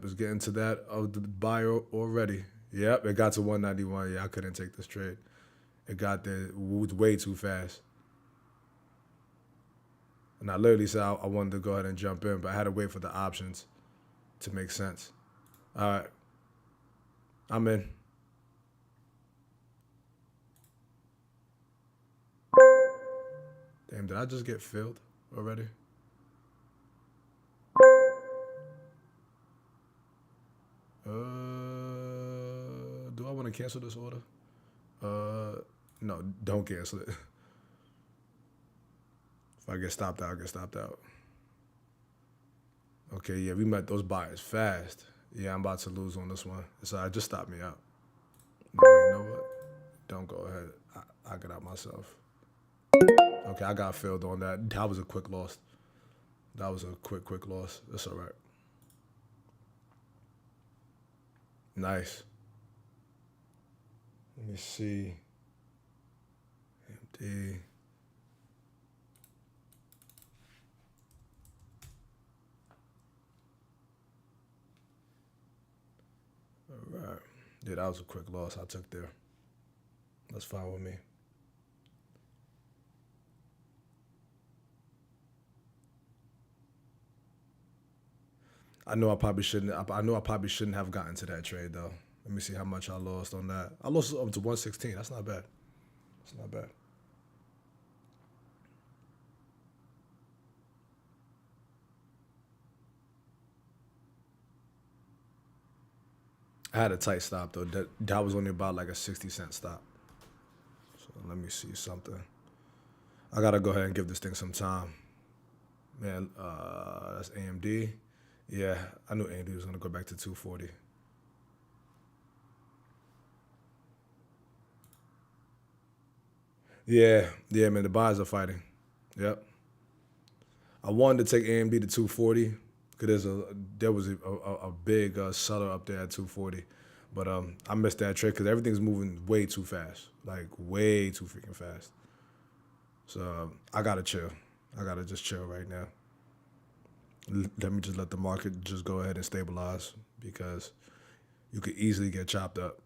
It's getting to that of the buyer already. Yep, it got to 191. Yeah, I couldn't take this trade. It got there way too fast. And I literally said I wanted to go ahead and jump in, but I had to wait for the options to make sense. All right, I'm in. Damn, did I just get filled already? Do I want to cancel this order? No, don't cancel it. If I get stopped out, I get stopped out. Okay, yeah, we met those buyers fast. Yeah, I'm about to lose on this one. So just stop me out. No, you know what? Don't go ahead. I get out myself. Okay, I got filled on that. That was a quick loss. That was a quick loss. That's all right. Nice. Let me see. Empty. All right. Yeah, that was a quick loss I took there. That's fine with me. I know I probably shouldn't. I know I probably shouldn't have gotten to that trade though. Let me see how much I lost on that. I lost up to 116. That's not bad. That's not bad. I had a tight stop though. That was only about like a 60 cent stop. So let me see something. I gotta go ahead and give this thing some time. Man, that's AMD. Yeah, I knew AMD was gonna go back to 240. Yeah, man. The buyers are fighting. Yep. I wanted to take AMD to 240 because there was a big seller up there at 240, but I missed that trade because everything's moving way too fast, like way too freaking fast. So I gotta chill. I gotta just chill right now. Let me just let the market just go ahead and stabilize because you could easily get chopped up.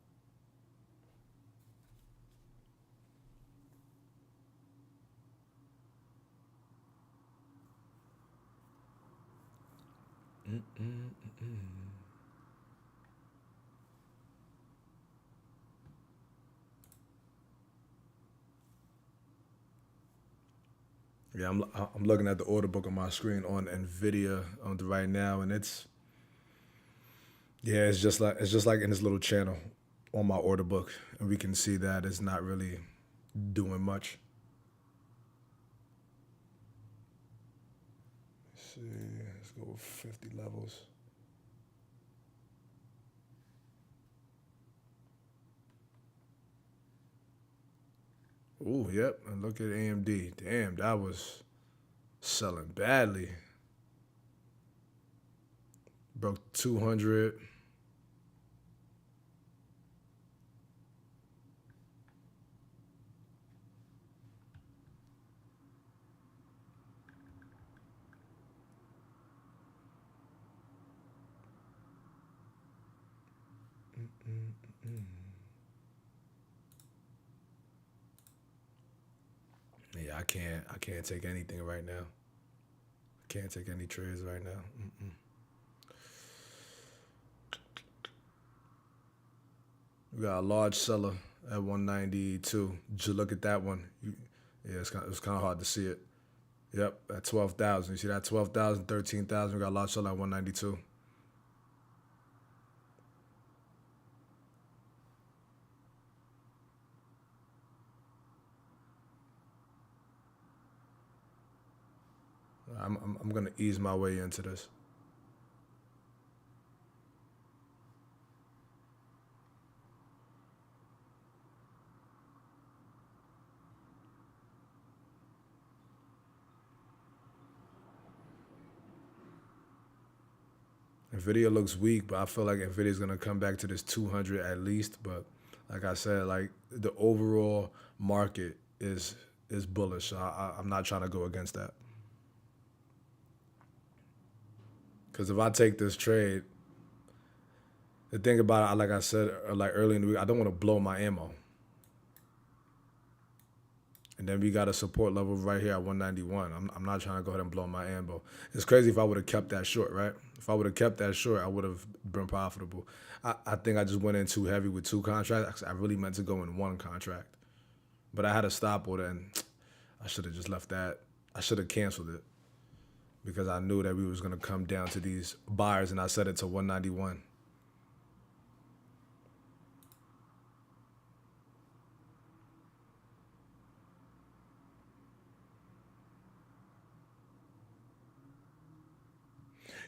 Yeah, I'm looking at the order book on my screen on Nvidia right now, and it's just like in this little channel on my order book, and we can see that it's not really doing much. Let's see, let's go with 50 levels. Ooh, yep, and look at AMD. Damn, that was selling badly. Broke 200. Yeah, I can't take anything right now. I can't take any trades right now. We got a large seller at 192. Just look at that one. Yeah, it's kind of hard to see it. Yep, at 12,000. You see that 12,000, 13,000. We got a large seller at 192. I'm gonna ease my way into this. Nvidia looks weak, but I feel like Nvidia's gonna come back to this 200 at least. But like I said, like the overall market is bullish. So I'm not trying to go against that. Because if I take this trade, the thing about it, like I said, like early in the week, I don't want to blow my ammo. And then we got a support level right here at 191. I'm not trying to go ahead and blow my ammo. It's crazy if I would have kept that short, right? If I would have kept that short, I would have been profitable. I think I just went in too heavy with two contracts. I really meant to go in one contract. But I had a stop order, and I should have just left that. I should have canceled it because I knew that we was going to come down to these buyers, and I set it to 191.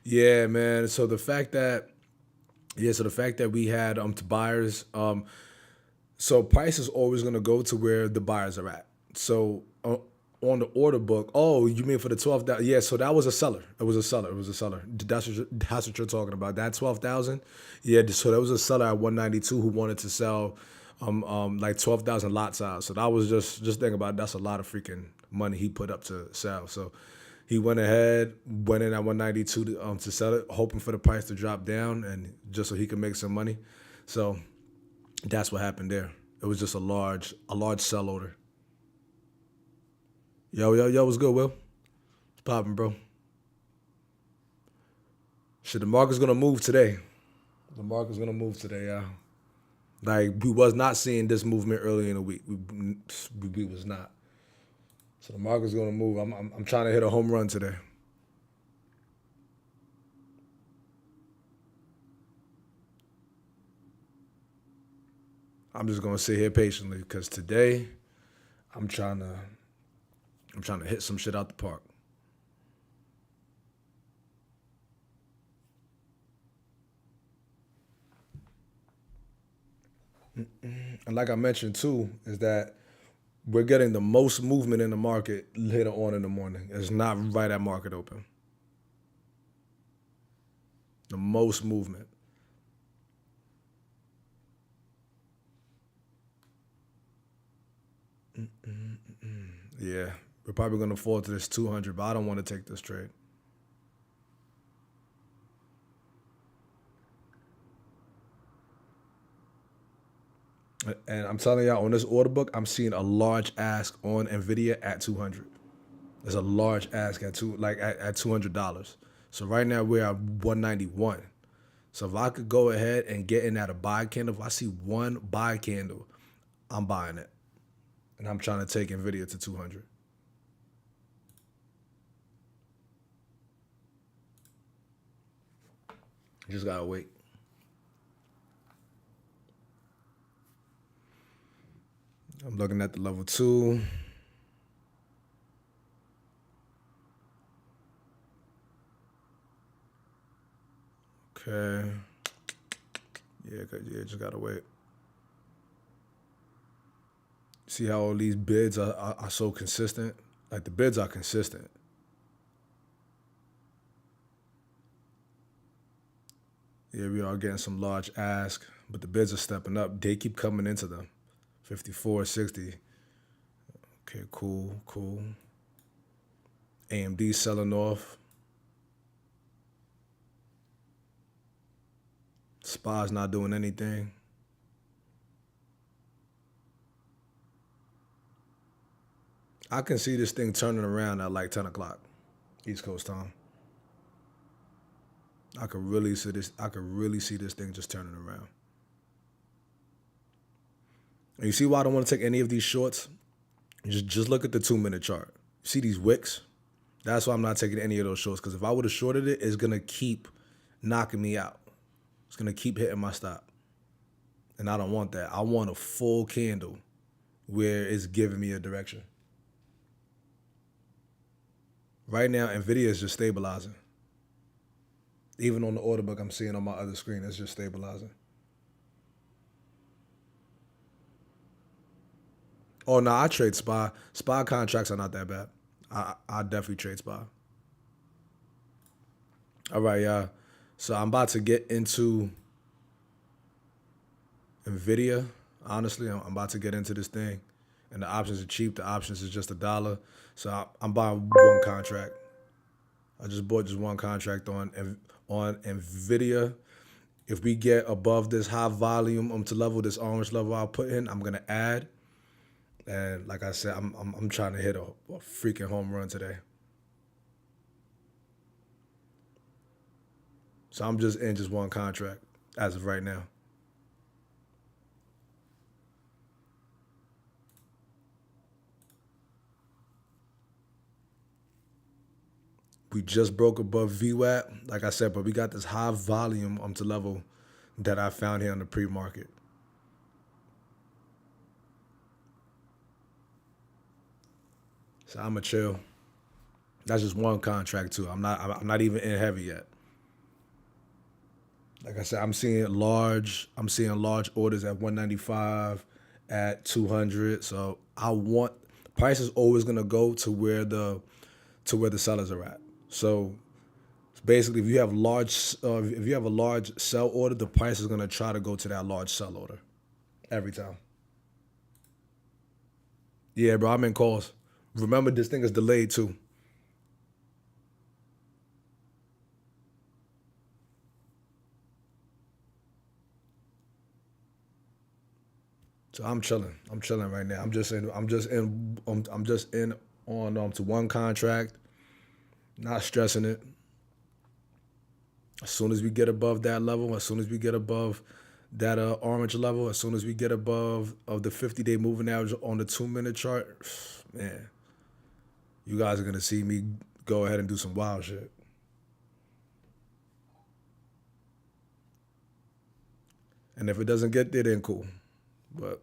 Yeah, man. So the fact that we had to buyers, so price is always gonna go to where the buyers are at. So on the order book, oh, you mean for the 12,000? Yeah, so that was a seller. It was a seller. It was a seller. That's what you're talking about. That 12,000. Yeah, so that was a seller at 192 who wanted to sell, like 12,000 lot size. So that was just think about it, that's a lot of freaking money he put up to sell. So he went ahead, went in at 192 to sell it, hoping for the price to drop down and just so he could make some money. So that's what happened there. It was just a large sell order. Yo, what's good, Will? It's popping, bro. Shit, the market's gonna move today. The market's gonna move today, yeah. Like we was not seeing this movement early in the week. We was not. So the market's gonna move. I'm trying to hit a home run today. I'm just gonna sit here patiently because today I'm trying to I'm trying to hit some shit out the park. And like I mentioned too, is that we're getting the most movement in the market later on in the morning. It's not right at market open. The most movement. Yeah, we're probably going to fall to this 200, but I don't want to take this trade. And I'm telling y'all, on this order book, I'm seeing a large ask on Nvidia at 200. There's a large ask at at $200. So right now we're at 191. So if I could go ahead and get in at a buy candle, if I see one buy candle, I'm buying it. And I'm trying to take Nvidia to 200. You just gotta wait. I'm looking at the level 2. Okay. Yeah, just gotta wait. See how all these bids are so consistent? Like the bids are consistent. Yeah, we are getting some large ask, but the bids are stepping up. They keep coming into them. 54, 60. Okay, cool. AMD selling off. SPA's not doing anything. I can see this thing turning around at like 10 o'clock, East Coast time. I could really see this. I could really see this thing just turning around. And you see why I don't want to take any of these shorts? Just look at the 2-minute chart. See these wicks? That's why I'm not taking any of those shorts. Because if I would have shorted it, it's gonna keep knocking me out. It's gonna keep hitting my stop. And I don't want that. I want a full candle where it's giving me a direction. Right now, Nvidia is just stabilizing. Even on the order book I'm seeing on my other screen, it's just stabilizing. Oh no, I trade SPY. SPY contracts are not that bad. I definitely trade SPY. All right, y'all. So I'm about to get into Nvidia. Honestly, I'm about to get into this thing, and the options are cheap. The options is just $1. So I'm buying one contract. I just bought just one contract on Nvidia. If we get above this high volume to level, this orange level I'll put in, I'm gonna add. And like I said, I'm trying to hit a freaking home run today. So I'm just in just one contract as of right now. We just broke above VWAP, like I said, but we got this high volume to level that I found here on the pre-market. So I'ma chill. That's just one contract too. I'm not even in heavy yet. Like I said, I'm seeing large orders at 195, at 200. So I want price is always gonna go to where the sellers are at. So basically, if you have a large sell order, the price is gonna try to go to that large sell order every time. Yeah, bro, I'm in calls. Remember, this thing is delayed too. So I'm chilling. I'm chilling right now. I'm just in on to one contract, not stressing it. As soon as we get above that level, as soon as we get above that orange level, as soon as we get above of the 50-day moving average on the 2-minute chart, man, you guys are gonna see me go ahead and do some wild shit. And if it doesn't get there, then cool. But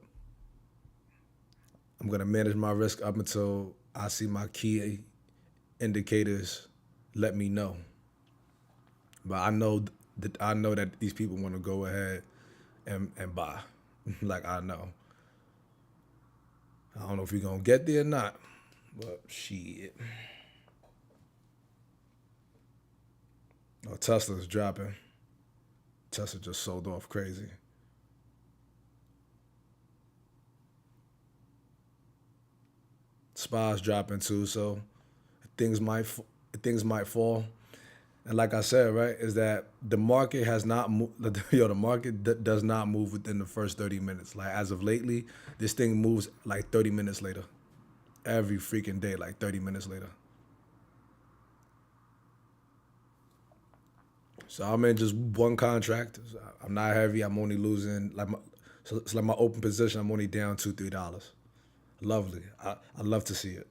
I'm gonna manage my risk up until I see my key indicators let me know. But I know that these people want to go ahead and buy. Like I know. I don't know if we're gonna get there or not. But shit. Oh, Tesla's dropping. Tesla just sold off crazy. SPY's dropping too, so things might things might fall. And like I said, right, is that the market has not moved. Yo, the market does not move within the first 30 minutes. Like as of lately, this thing moves like 30 minutes later, every freaking day, like 30 minutes later. So I'm in just one contract. I'm not heavy. I'm only losing like so it's like my open position. I'm only down $2-3. Lovely. I love to see it.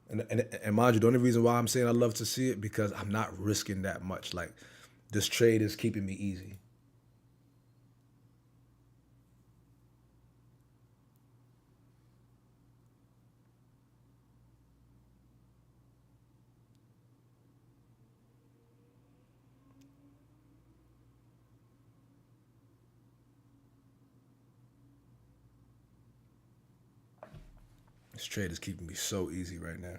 And mind you, the only reason why I'm saying I love to see it because I'm not risking that much. Like this trade is keeping me easy. This trade is keeping me so easy right now.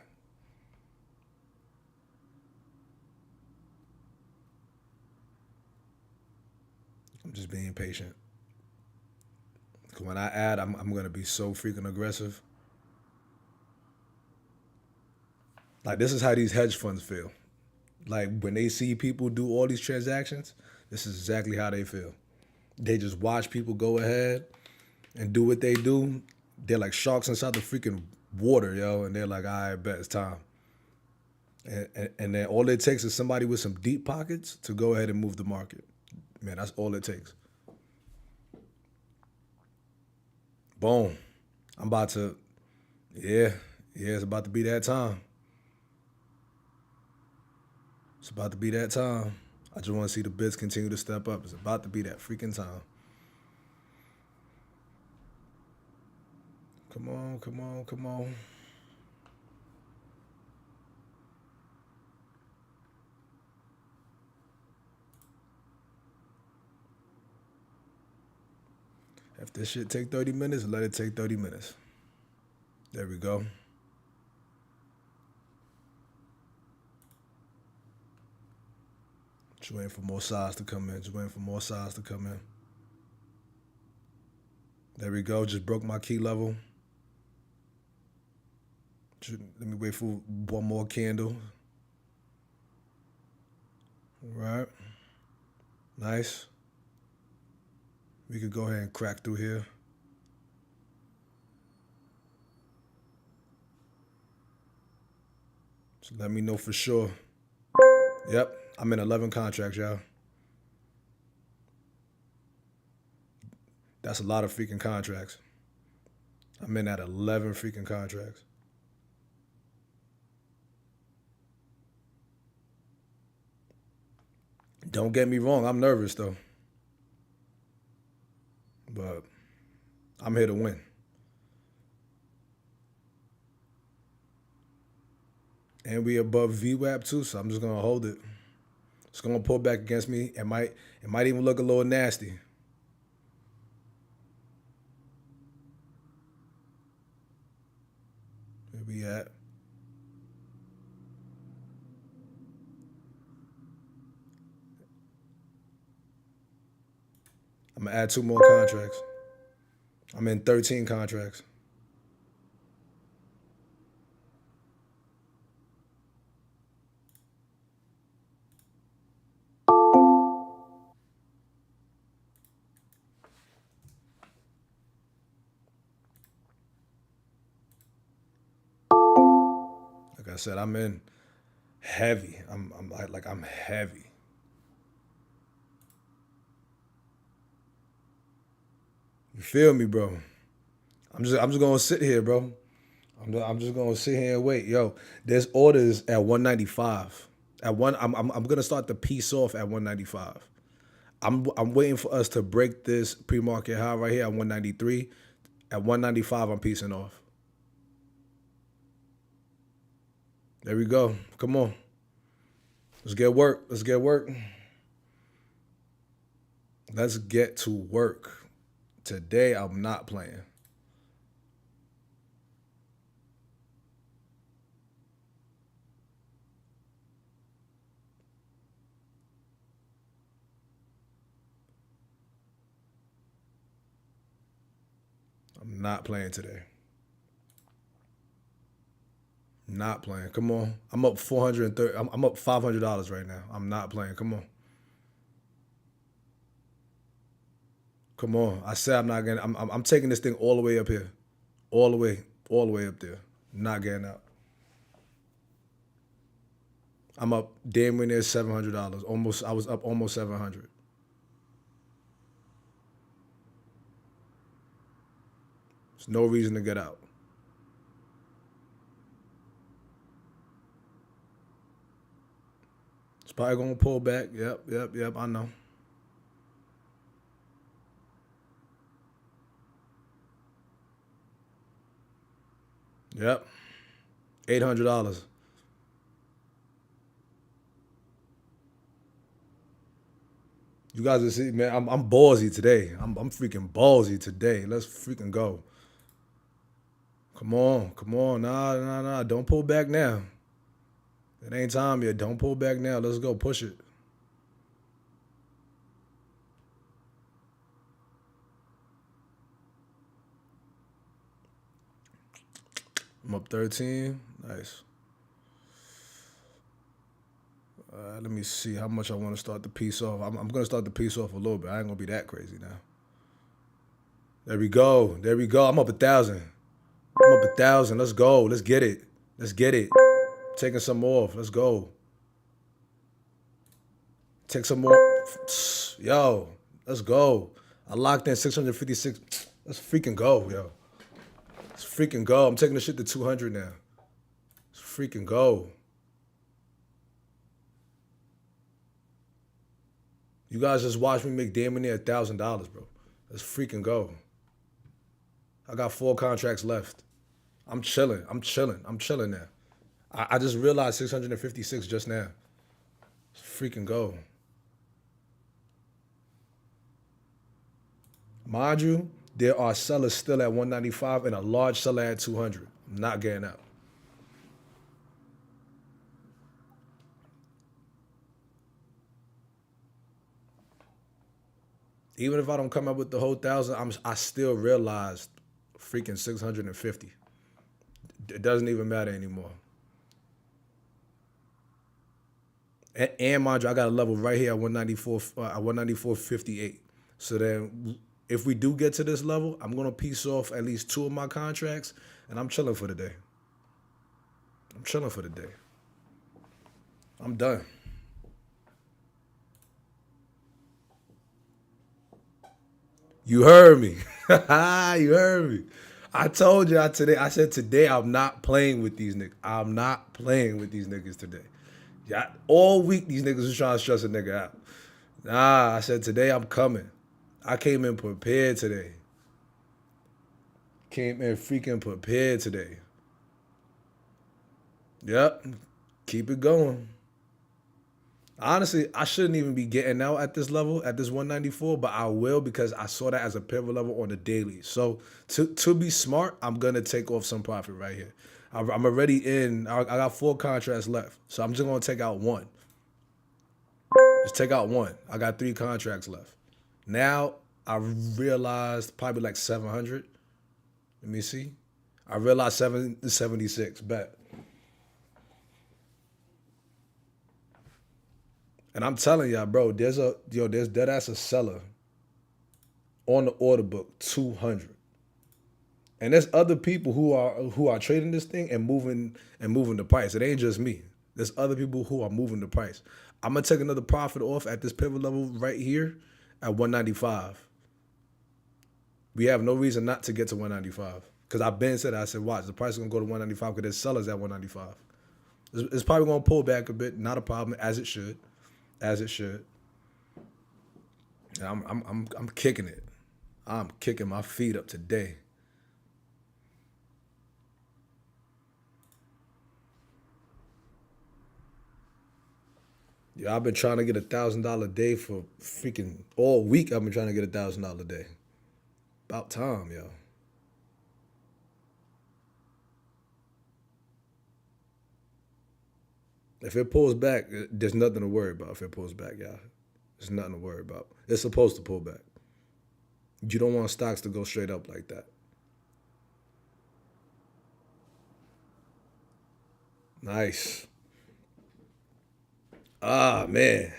I'm just being patient. 'Cause when I add, I'm gonna be so freaking aggressive. Like this is how these hedge funds feel. Like when they see people do all these transactions, this is exactly how they feel. They just watch people go ahead and do what they do. They're like sharks inside the freaking water, yo, and they're like, "I bet it's time." And then all it takes is somebody with some deep pockets to go ahead and move the market. Man, that's all it takes. Boom. I'm about to, yeah, yeah, it's about to be that time. It's about to be that time. I just want to see the bids continue to step up. It's about to be that freaking time. Come on, come on, come on. If this shit take 30 minutes, let it take 30 minutes. There we go. Just waiting for more size to come in. Just waiting for more size to come in. There we go. Just broke my key level. Let me wait for one more candle. All right. Nice. We could go ahead and crack through here. So let me know for sure. Yep. I'm in 11 contracts, y'all. That's a lot of freaking contracts. I'm in at 11 freaking contracts. Don't get me wrong, I'm nervous though. But I'm here to win. And we above VWAP too, so I'm just gonna hold it. It's gonna pull back against me. It might even look a little nasty. Where we at? I'm gonna add two more contracts. I'm in 13 contracts. Like I said, I'm in heavy. I'm heavy. You feel me, bro? I'm just gonna sit here, bro. I'm just gonna sit here and wait. Yo, there's orders at 195. At one, I'm gonna start the piece off at 195. I'm waiting for us to break this pre-market high right here at 193. At 195, I'm piecing off. There we go. Come on. Let's get work. Let's get work. Let's get to work. Today, I'm not playing. I'm not playing today. Not playing. Come on. I'm up 430. I'm up $500 right now. I'm not playing. Come on. Come on. I said I'm not getting. I'm taking this thing all the way up here, all the way up there. Not getting out. I'm up damn near $700. Almost. I was up almost 700. There's no reason to get out. It's probably gonna pull back. Yep. I know. Yep. $800. You guys will see, man. I'm ballsy today. I'm freaking ballsy today. Let's freaking go. Come on. Nah. Don't pull back now. It ain't time yet. Don't pull back now. Let's go. Push it. I'm up 13. Nice. Let me see how much I want to start the piece off. I'm going to start the piece off a little bit. I ain't going to be that crazy now. There we go. I'm up 1,000. I'm up 1,000. Let's go. Let's get it. Taking some off. Let's go. Take some more. Yo, let's go. I locked in 656. Let's freaking go, yo. Let's freaking go. I'm taking the shit to 200 now. Let's freaking go. You guys just watched me make damn near $1,000, bro. Let's freaking go. I got 4 contracts left. I'm chilling now. I just realized 656 just now. Let's freaking go. Mind you, there are sellers still at 195 and a large seller at 200. I'm not getting out. Even if I don't come up with the whole 1,000, I still realized freaking 650. It doesn't even matter anymore. And mind you, I got a level right here at 194.58. So then, if we do get to this level, I'm gonna piece off at least 2 of my contracts, and I'm chilling for the day. I'm done. You heard me. You heard me. I told y'all today. I said today I'm not playing with these niggas. I'm not playing with these niggas today. Yeah, all week these niggas was trying to stress a nigga out. Nah, I said today I'm coming. I came in prepared today. Came in freaking prepared today. Yep. Keep it going. Honestly, I shouldn't even be getting out at this level, at this 194, but I will because I saw that as a pivot level on the daily. So to be smart, I'm gonna take off some profit right here. I'm already in. I got 4 contracts left, so I'm just gonna take out 1. Just take out 1. I got 3 contracts left. Now I realized probably like 700. Let me see. I realized 776. Bet. And I'm telling y'all, bro, there's dead ass a seller on the order book 200. And there's other people who are trading this thing and moving the price. It ain't just me. There's other people who are moving the price. I'm gonna take another profit off at this pivot level right here at 195. We have no reason not to get to 195. Because I've been said, I said, watch, the price is gonna go to 195 because there's sellers at 195. It's probably gonna pull back a bit, not a problem, as it should. I'm kicking it. I'm kicking my feet up today. Yeah, I've been trying to get $1,000 day for freaking all week. I've been trying to get $1,000 day. About time, yo. If it pulls back, there's nothing to worry about. If it pulls back, y'all, there's nothing to worry about. It's supposed to pull back. You don't want stocks to go straight up like that. Nice. Ah, man.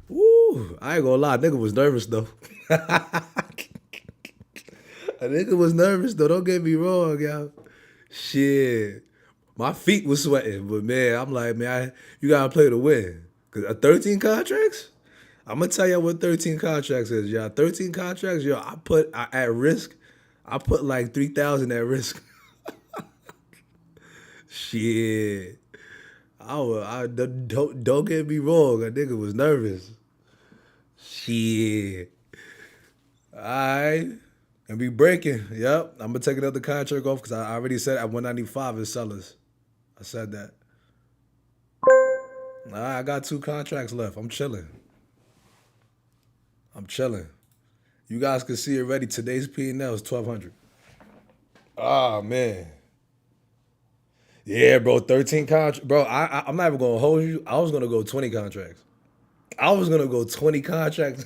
Woo. I ain't gonna lie. Nigga was nervous, though. A nigga was nervous, though. Don't get me wrong, y'all. Shit. My feet was sweating, but man, I'm like, man, you gotta play to win. Cause 13 contracts? I'm gonna tell you what 13 contracts is, y'all. 13 contracts, yo, at risk, I put like 3,000 at risk. Shit. Don't get me wrong, a nigga was nervous. Shit. Alright. And we breaking. Yep. I'm gonna take another contract off because I already said at 195 is sellers. I said that. Alright, I got 2 contracts left. I'm chilling. I'm chilling. You guys can see already today's P&L is 1,200. Oh man. Yeah, bro, 13 contracts. Bro, I'm not even gonna hold you. I was gonna go 20 contracts. I was gonna go 20 contracts,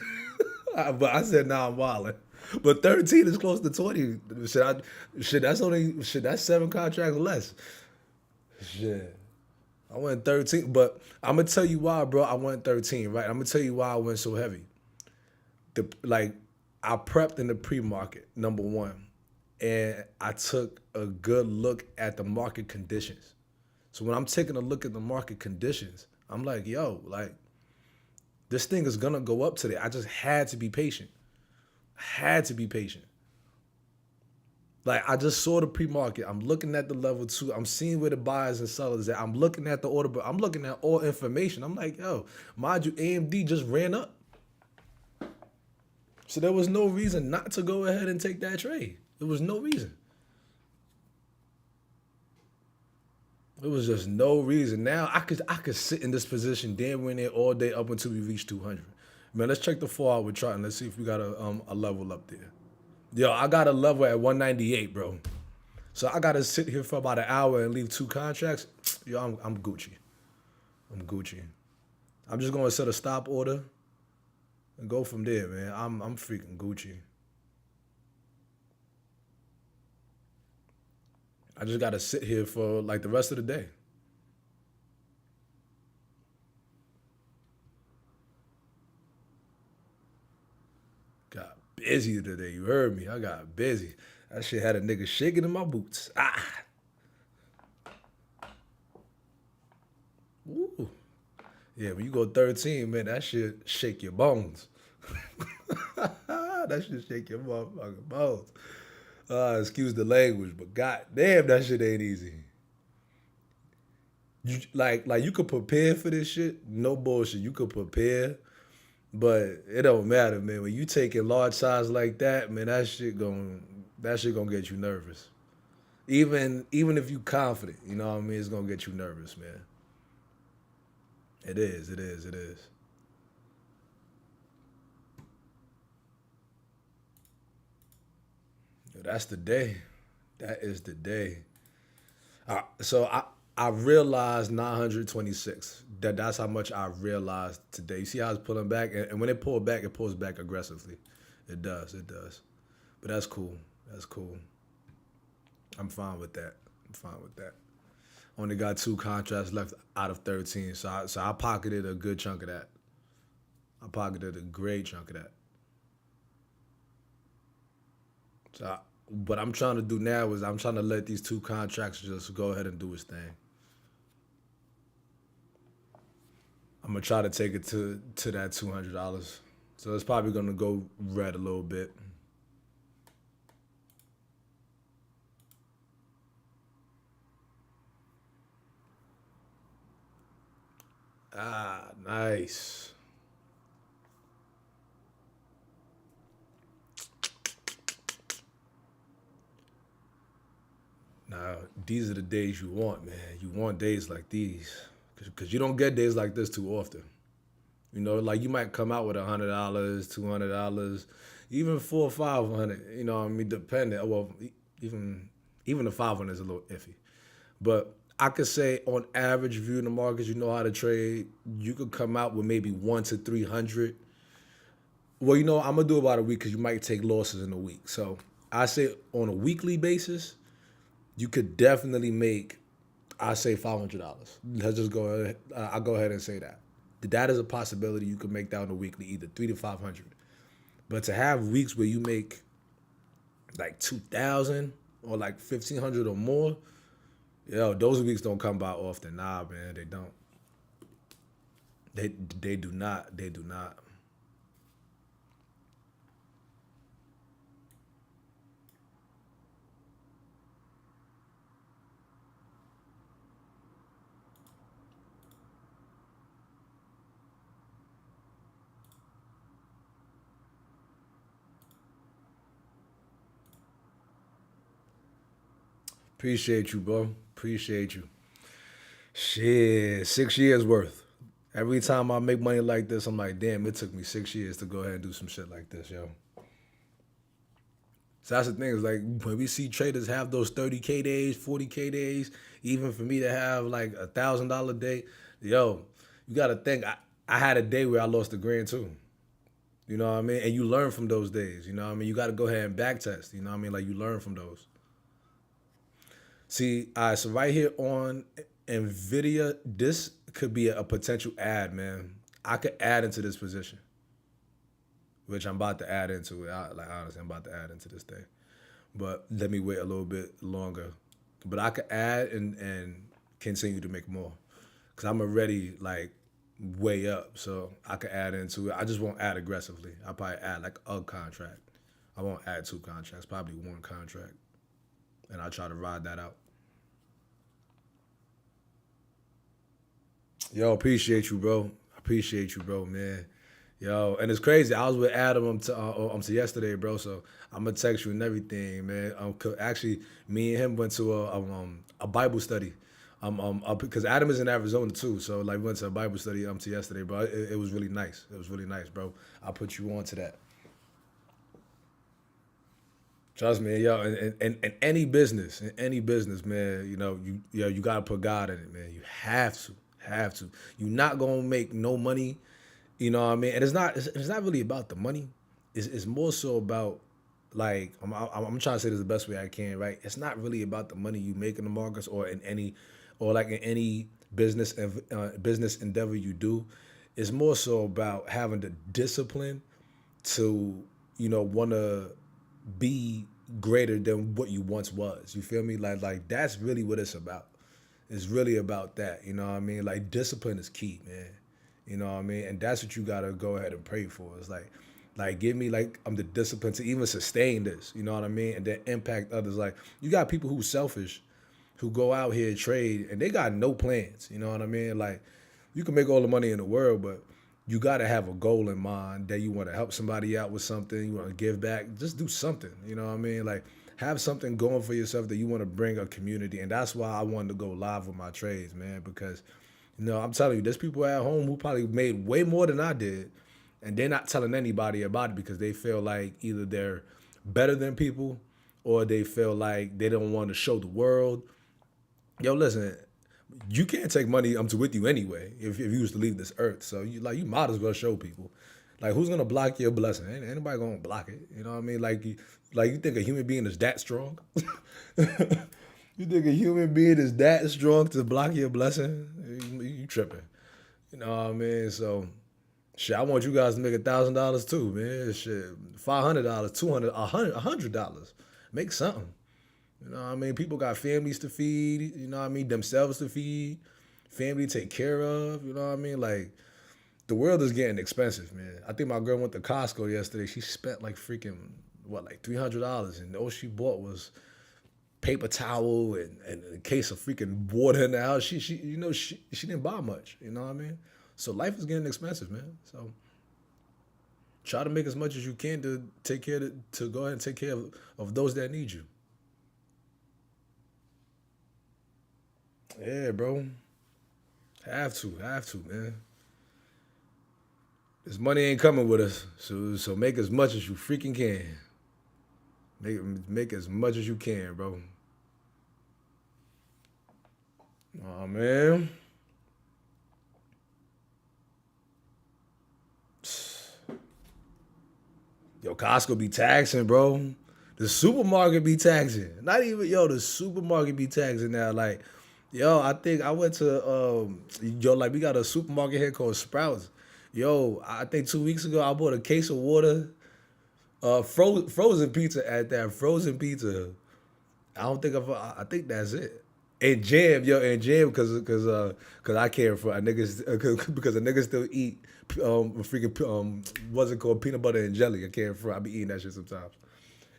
but I said nah, I'm wilding. But 13 is close to 20. That's 7 contracts less. Shit. I went 13, but I'm gonna tell you why, bro. I went 13, right? I'm gonna tell you why I went so heavy. Like I prepped in the pre-market, number one, and I took a good look at the market conditions. So when I'm taking a look at the market conditions, I'm like, yo, like this thing is gonna go up today. I just had to be patient. Had to be patient. Like I just saw the pre-market. I'm looking at the level 2. I'm seeing where the buyers and sellers at. I'm looking at the order, but I'm looking at all information. I'm like, yo, mind you, AMD just ran up. So there was no reason not to go ahead and take that trade. There was no reason. There was just no reason. Now I could sit in this position damn near there all day up until we reach 200. Man, let's check the 4-hour chart and let's see if we got a level up there. Yo, I got a level at 198, bro. So I gotta sit here for about an hour and leave 2 contracts. Yo, I'm Gucci. I'm Gucci. I'm just gonna set a stop order and go from there, man. I'm freaking Gucci. I just gotta sit here for like the rest of the day. Got busy today. You heard me. I got busy. That shit had a nigga shaking in my boots. Ah. Woo. Yeah, when you go 13, man, that shit shake your bones. That shit shake your motherfucking bones. Excuse the language, but goddamn, that shit ain't easy. You like you could prepare for this shit. No bullshit. You could prepare, but it don't matter, man. When you taking large size like that, man, that shit gonna get you nervous. Even if you confident, you know what I mean, it's gonna get you nervous, man. It is, it is, it is. Yo, that's the day. That is the day. So I realized 926. That's how much I realized today. You see how it's pulling back, and when it pulled back, it pulls back aggressively. It does, it does. But that's cool. That's cool. I'm fine with that. I'm fine with that. Only got 2 contracts left out of 13, so I pocketed a good chunk of that. I pocketed a great chunk of that. What I'm trying to do now is I'm trying to let these 2 contracts just go ahead and do its thing. I'm gonna try to take it to that $200. So it's probably gonna go red a little bit. Ah, nice. Now, these are the days you want, man. You want days like these. Because you don't get days like this too often. You know, like you might come out with $100, $200, even 400 or 500. You know what I mean? Depending. Well, even the 500 is a little iffy. But I could say on average, viewing the markets, you know how to trade. You could come out with maybe 1 to 300. Well, I'm gonna do about a week because you might take losses in a week. So I say on a weekly basis, you could definitely make I say $500. Let's just go ahead. I'll go ahead and say that. That is a possibility. You can make that on a weekly, either 3 to 500. But to have weeks where you make like 2,000 or like 1,500 or more, yo, those weeks don't come by often. Nah, man, they don't. They do not. They do not. Appreciate you, bro. Appreciate you. Shit, 6 years worth. Every time I make money like this, I'm like, damn, it took me 6 years to go ahead and do some shit like this, yo. So that's the thing, is like when we see traders have those 30K days, 40K days, even for me to have like $1,000 day, yo, you gotta think I had a day where I lost $1,000 too. You know what I mean? And you learn from those days, you know what I mean? You gotta go ahead and back test, you know what I mean? Like you learn from those. See, all right, so right here on NVIDIA, this could be a potential ad, man. I could add into this position, which I'm about to add into it. Like, honestly, I'm about to add into this thing. But let me wait a little bit longer. But I could add and continue to make more. Because I'm already, like, way up. So I could add into it. I just won't add aggressively. I'll probably add, like, a contract. I won't add 2 contracts, probably 1 contract. And I'll try to ride that out. Yo, appreciate you, bro. Appreciate you, bro, man. Yo, and it's crazy. I was with Adam to yesterday, bro. So I'm gonna text you and everything, man. Actually, me and him went to a Bible study. Because Adam is in Arizona too, so like we went to a Bible study to yesterday, bro. It was really nice. It was really nice, bro. I'll put you on to that. Trust me, yo, in any business, man, you gotta put God in it, man. You have to. You're not gonna make no money, you know what I mean. And it's not really about the money. It's more so about like I'm trying to say this the best way I can, right? It's not really about the money you make in the markets or like in any business endeavor you do. It's more so about having the discipline to want to be greater than what you once was. You feel me? Like that's really what it's about. It's really about that. You know what I mean? Like discipline is key, man. You know what I mean? And that's what you gotta go ahead and pray for. It's like give me like I'm the discipline to even sustain this. You know what I mean? And then impact others. Like you got people who selfish, who go out here and trade and they got no plans. You know what I mean? Like you can make all the money in the world, but you got to have a goal in mind that you want to help somebody out with something, you want to give back, just do something, you know what I mean? Like have something going for yourself that you want to bring a community. And that's why I wanted to go live with my trades, man, because, I'm telling you, there's people at home who probably made way more than I did. And they're not telling anybody about it because they feel like either they're better than people or they feel like they don't want to show the world. Yo, listen, you can't take money to with you anyway if you was to leave this earth. So you might as well show people. Like who's gonna block your blessing? Ain't anybody gonna block it. You know what I mean? Like you think a human being is that strong? You think a human being is that strong to block your blessing? You tripping. You know what I mean? So shit, I want you guys to make $1,000 too, man. Shit, $500, $200, $100. Make something. You know what I mean? People got families to feed, you know what I mean? Themselves to feed, family to take care of, you know what I mean? Like, the world is getting expensive, man. I think my girl went to Costco yesterday. She spent like freaking, like $300. And all she bought was paper towel and a case of freaking water in the house. She didn't buy much, you know what I mean? So life is getting expensive, man. So try to make as much as you can to take care to go ahead and take care of those that need you. Yeah, bro. Have to, man. This money ain't coming with us, so make as much as you freaking can. Make as much as you can, bro. Oh man. Yo, Costco be taxing, bro. The supermarket be taxing. Not even the supermarket be taxing now. Like Yo, I think I went to yo, like we got a supermarket here called Sprouts. Yo, I think 2 weeks ago I bought a case of water, frozen pizza at that frozen pizza. I don't think I think that's it. And jam, yo, and jam, cause I care for a niggas, because a niggas still eat freaking what's it called, peanut butter and jelly. I care for. I be eating that shit sometimes.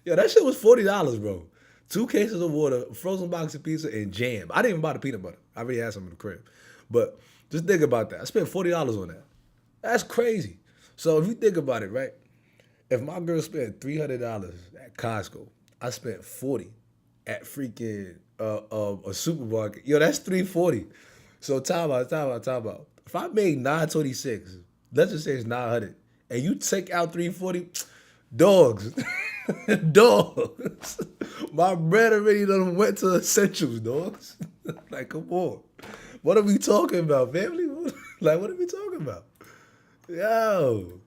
Yo, that shit was $40, bro. 2 cases of water, a frozen box of pizza, and jam. I didn't even buy the peanut butter. I already had some in the crib. But just think about that. I spent $40 on that. That's crazy. So if you think about it, right? If my girl spent $300 at Costco, I spent 40 at freaking a supermarket. Yo, that's 340. So time out. If I made 926, let's just say it's 900, and you take out 340, dogs, dogs. My bread already done went to essentials, dogs. Like, come on. What are we talking about, family? Like, what are we talking about? Yo,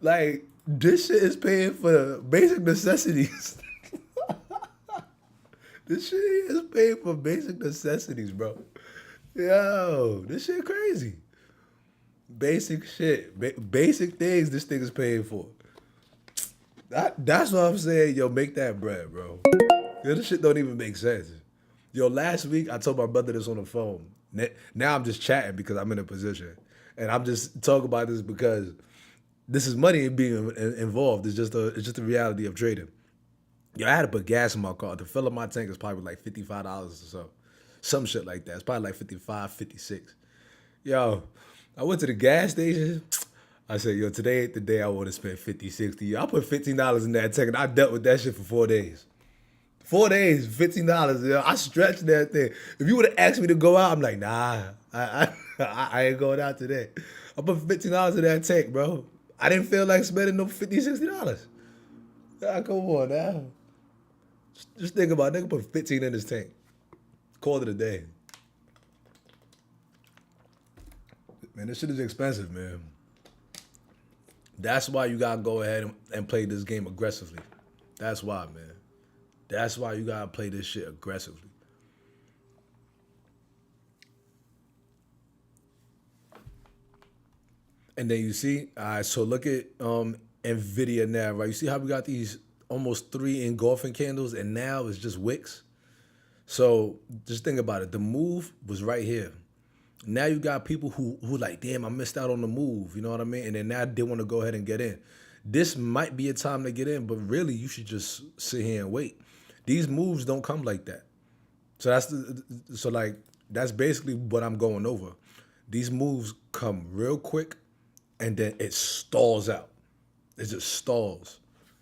like, this shit is paying for basic necessities. This shit is paying for basic necessities, bro. Yo, this shit crazy. Basic shit. Basic things this thing is paying for. That's what I'm saying. Yo, make that bread, bro. Yo, this shit don't even make sense. Yo, last week I told my brother this on the phone. Now I'm just chatting because I'm in a position. And I'm just talking about this because this is money being involved. It's just a reality of trading. Yo, I had to put gas in my car. To fill up my tank is probably like $55 or so. Some shit like that. It's probably like 55, 56. Yo, I went to the gas station. I said, yo, today ain't the day I want to spend 50, 60. Yo, I put $15 in that tank and I dealt with that shit for 4 days. 4 days, $15. Yo, I stretched that thing. If you would have asked me to go out, I'm like, nah, I ain't going out today. I put $15 in that tank, bro. I didn't feel like spending no $50, $60. Ah, come on now. Just think about it. Nigga put 15 in his tank. Call it a day. Man, this shit is expensive, man. That's why you gotta go ahead and play this game aggressively. That's why, man. That's why you gotta play this shit aggressively. And then you see, all right, so look at Nvidia now, right? You see how we got these almost 3 engulfing candles and now it's just wicks? So just think about it. The move was right here. Now you got people who like, damn, I missed out on the move. You know what I mean? And then now they want to go ahead and get in. This might be a time to get in, but really you should just sit here and wait. These moves don't come like that. So that's basically what I'm going over. These moves come real quick and then it stalls out. It just stalls.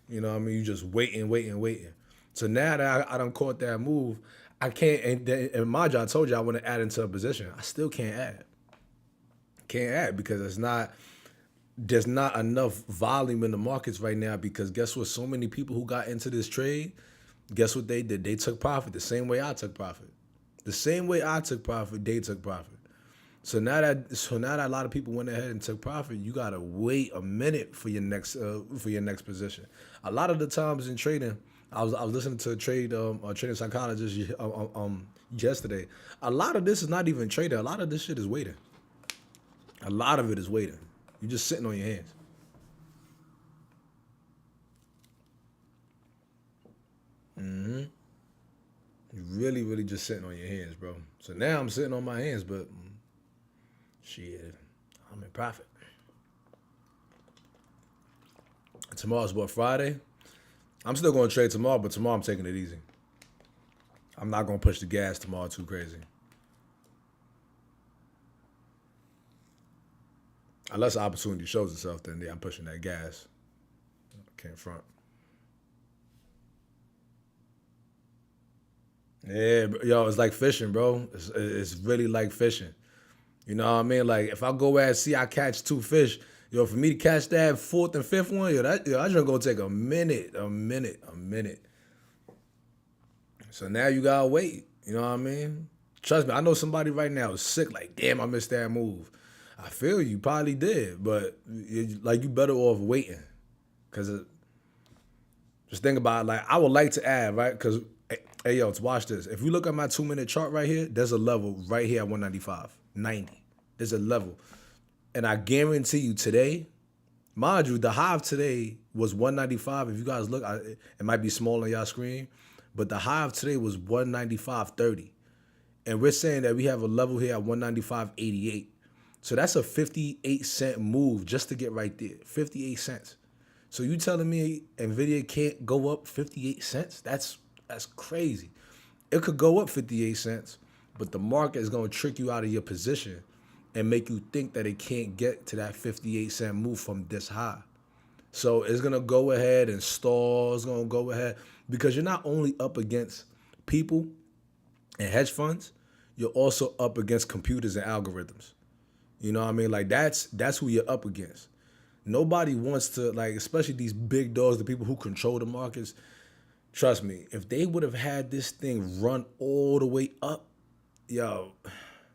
You know what I mean? You just waiting. So now that I done caught that move, I can't, and mind you, I told you I want to add into a position. I still can't add. Can't add because there's not enough volume in the markets right now because guess what? So many people who got into this trade, guess what they did? They took profit the same way I took profit. The same way I took profit, they took profit. So now that a lot of people went ahead and took profit, you gotta wait a minute for your next position. A lot of the times in trading, I was listening to a trading psychologist yesterday. A lot of this is not even trading. A lot of this shit is waiting. A lot of it is waiting. You're just sitting on your hands. You're really just sitting on your hands, bro. So now I'm sitting on my hands, but shit, I'm in profit. Tomorrow's what, Friday? I'm still going to trade tomorrow, but tomorrow I'm taking it easy. I'm not going to push the gas tomorrow too crazy. Unless the opportunity shows itself, then yeah, I'm pushing that gas. I can't front. Yeah, yo, it's like fishing, bro. It's really like fishing. You know what I mean? Like if I go out and see I catch 2 fish, yo, for me to catch that 4th and 5th one, that's just gonna take a minute. So now you gotta wait. You know what I mean? Trust me, I know somebody right now is sick. Like, damn, I missed that move. I feel you probably did, but you better off waiting, cause just think about it, like I would like to add, right? Cause Hey, yo, watch this. If we look at my 2 minute chart right here, there's a level right here at 195, 90. There's a level. And I guarantee you today, mind you, the high of today was 195. If you guys look, it might be small on y'all screen, but the high of today was 195.30. And we're saying that we have a level here at 195.88. So that's a 58-cent move just to get right there. 58 cents. So you telling me Nvidia can't go up 58 cents? That's crazy. It could go up 58 cents, but the market is going to trick you out of your position and make you think that it can't get to that 58-cent move from this high. So it's going to go ahead and stall. It's going to go ahead because you're not only up against people and hedge funds, you're also up against computers and algorithms. You know what I mean? Like that's who you're up against. Nobody wants to, like, especially these big dogs, the people who control the markets. Trust me, if they would have had this thing run all the way up, yo,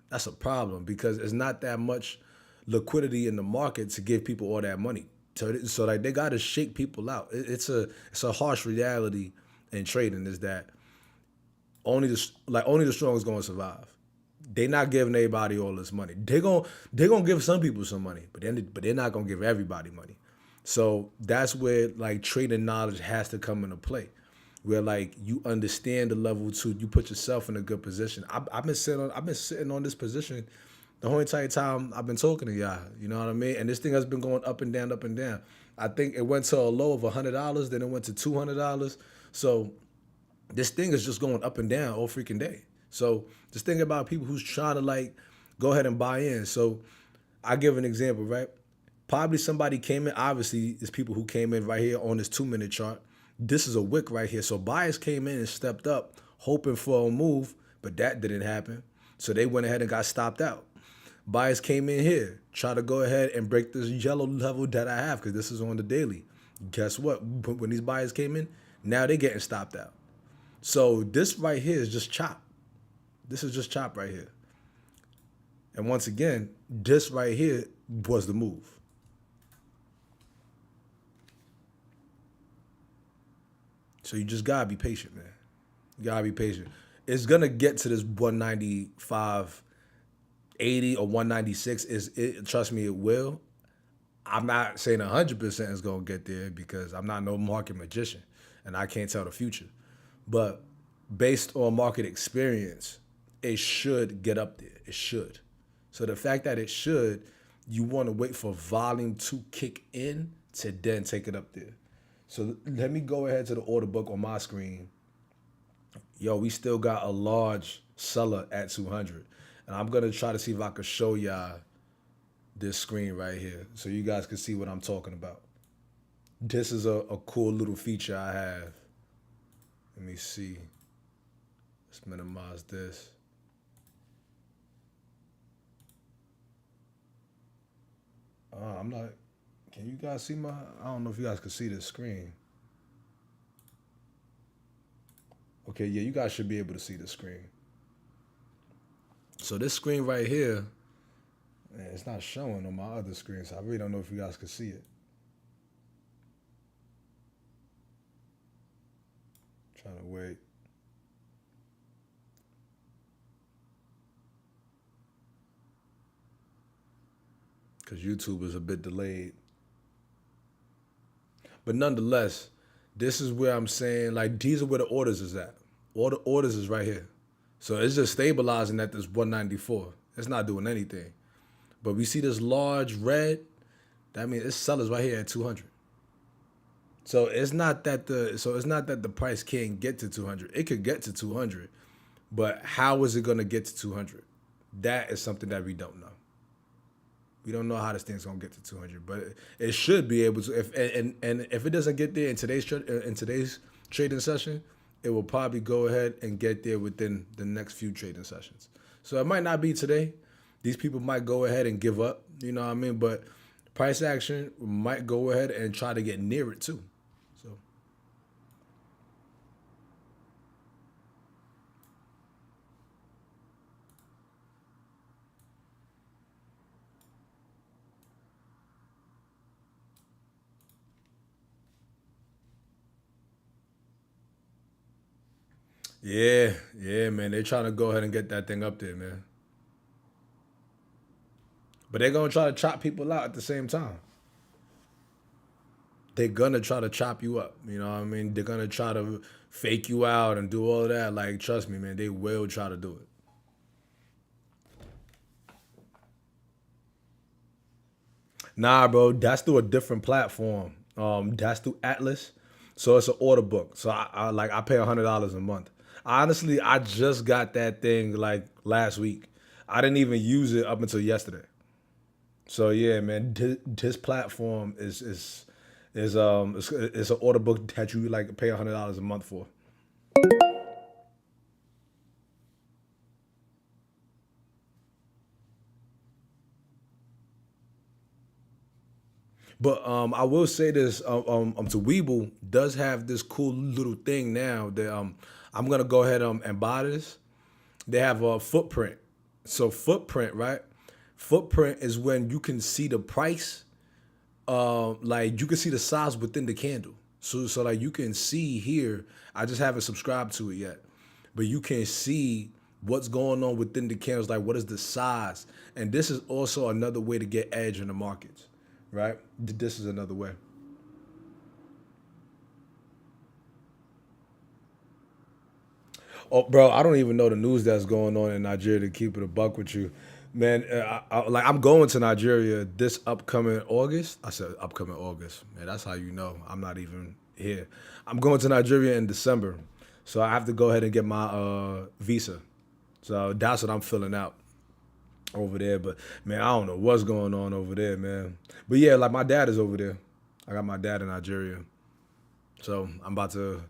that's a problem because it's not that much liquidity in the market to give people all that money. So like they got to shake people out. It's a harsh reality in trading is that only the strong is going to survive. They not giving everybody all this money. They gonna give some people some money, but they're not gonna give everybody money. So that's where like trading knowledge has to come into play, where like you understand the level two, you put yourself in a good position. I've been sitting on this position the whole entire time I've been talking to y'all. You know what I mean? And this thing has been going up and down, up and down. I think it went to a low of $100, then it went to $200. So this thing is just going up and down all freaking day. So just think about people who's trying to like go ahead and buy in. So I give an example, right? Probably somebody came in. Obviously, it's people who came in right here on this 2 minute chart. This is a wick right here. So buyers came in and stepped up, hoping for a move, but that didn't happen. So they went ahead and got stopped out. Buyers came in here, try to go ahead and break this yellow level that I have because this is on the daily. Guess what? When these buyers came in, now they're getting stopped out. So this right here is just chop. This is just chop right here. And once again, this right here was the move. So you just gotta be patient, man. You gotta be patient. It's gonna get to this 195.80 or 196. Trust me, it will. I'm not saying 100% is gonna get there because I'm not no market magician and I can't tell the future. But based on market experience, it should get up there. It should. So the fact that it should, you want to wait for volume to kick in to then take it up there. So let me go ahead to the order book on my screen. Yo, we still got a large seller at 200. And I'm going to try to see if I can show y'all this screen right here so you guys can see what I'm talking about. This is a cool little feature I have. Let me see. Let's minimize this. I'm not. Can you guys see my? I don't know if you guys can see this screen. Okay, yeah, you guys should be able to see the screen. So this screen right here, man, it's not showing on my other screen, so I really don't know if you guys can see it. Trying to wait. Because YouTube is a bit delayed. But nonetheless, this is where I'm saying, like, these are where the orders is at. All the orders is right here. So it's just stabilizing at this 194. It's not doing anything. But we see this large red. That means it's sellers right here at 200. So it's not that the price can't get to 200. It could get to 200. But how is it going to get to 200? That is something that we don't know. We don't know how this thing's gonna get to 200, but it should be able to. If it doesn't get there in today's trading session, it will probably go ahead and get there within the next few trading sessions. So it might not be today. These people might go ahead and give up. You know what I mean? But price action might go ahead and try to get near it too. So. Yeah, yeah, man. They're trying to go ahead and get that thing up there, man. But they're gonna try to chop people out at the same time. They're gonna try to chop you up. You know what I mean? They're gonna try to fake you out and do all of that. Like, trust me, man, they will try to do it. Nah, bro, that's through a different platform. That's through Atlas. So it's an order book. So I pay $100 a month. Honestly, I just got that thing like last week. I didn't even use it up until yesterday. So yeah, man, this platform is an order book that you like pay $100 a month for. But I will say this: to Weeble does have this cool little thing now that I'm gonna go ahead and buy this. They have a footprint. So footprint, right? Footprint is when you can see the price, like you can see the size within the candle. So like you can see here. I just haven't subscribed to it yet, but you can see what's going on within the candles. Like what is the size, and this is also another way to get edge in the markets, right? This is another way. Oh, bro, I don't even know the news that's going on in Nigeria. To keep it a buck with you, man. Like I'm going to Nigeria this upcoming August. I said upcoming August, man. That's how you know I'm not even here. I'm going to Nigeria in December, so I have to go ahead and get my visa. So that's what I'm filling out over there. But man, I don't know what's going on over there, man. But yeah, like my dad is over there. I got my dad in Nigeria, so I'm about to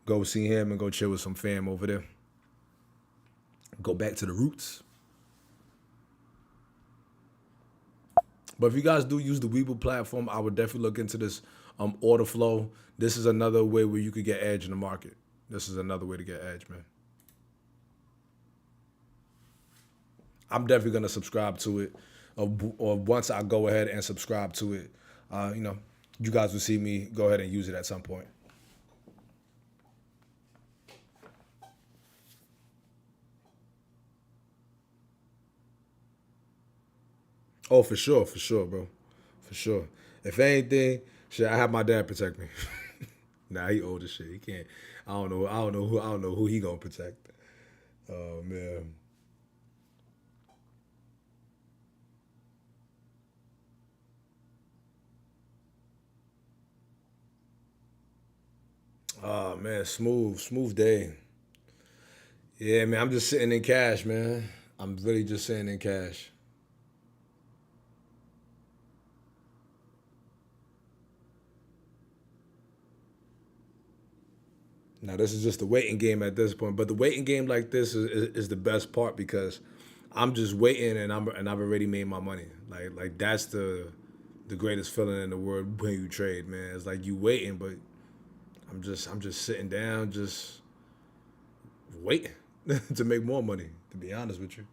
go see him and go chill with some fam over there. Go back to the roots. But if you guys do use the Weeble platform, I would definitely look into this order flow. This is another way where you could get edge in the market. This is another way to get edge, man. I'm definitely gonna subscribe to it, or once I go ahead and subscribe to it, you know, you guys will see me go ahead and use it at some point. Oh, for sure, bro, for sure. If anything, shit, I have my dad protect me. Nah, he old as shit. He can't. I don't know who he gonna protect. Oh man. Oh man, smooth day. Yeah, man, I'm just sitting in cash, man. I'm really just sitting in cash. Now this is just a waiting game at this point, but the waiting game like this is the best part because I'm just waiting and I've already made my money. Like that's the greatest feeling in the world when you trade, man. It's like you waiting, but I'm just sitting down, just waiting to make more money. To be honest with you.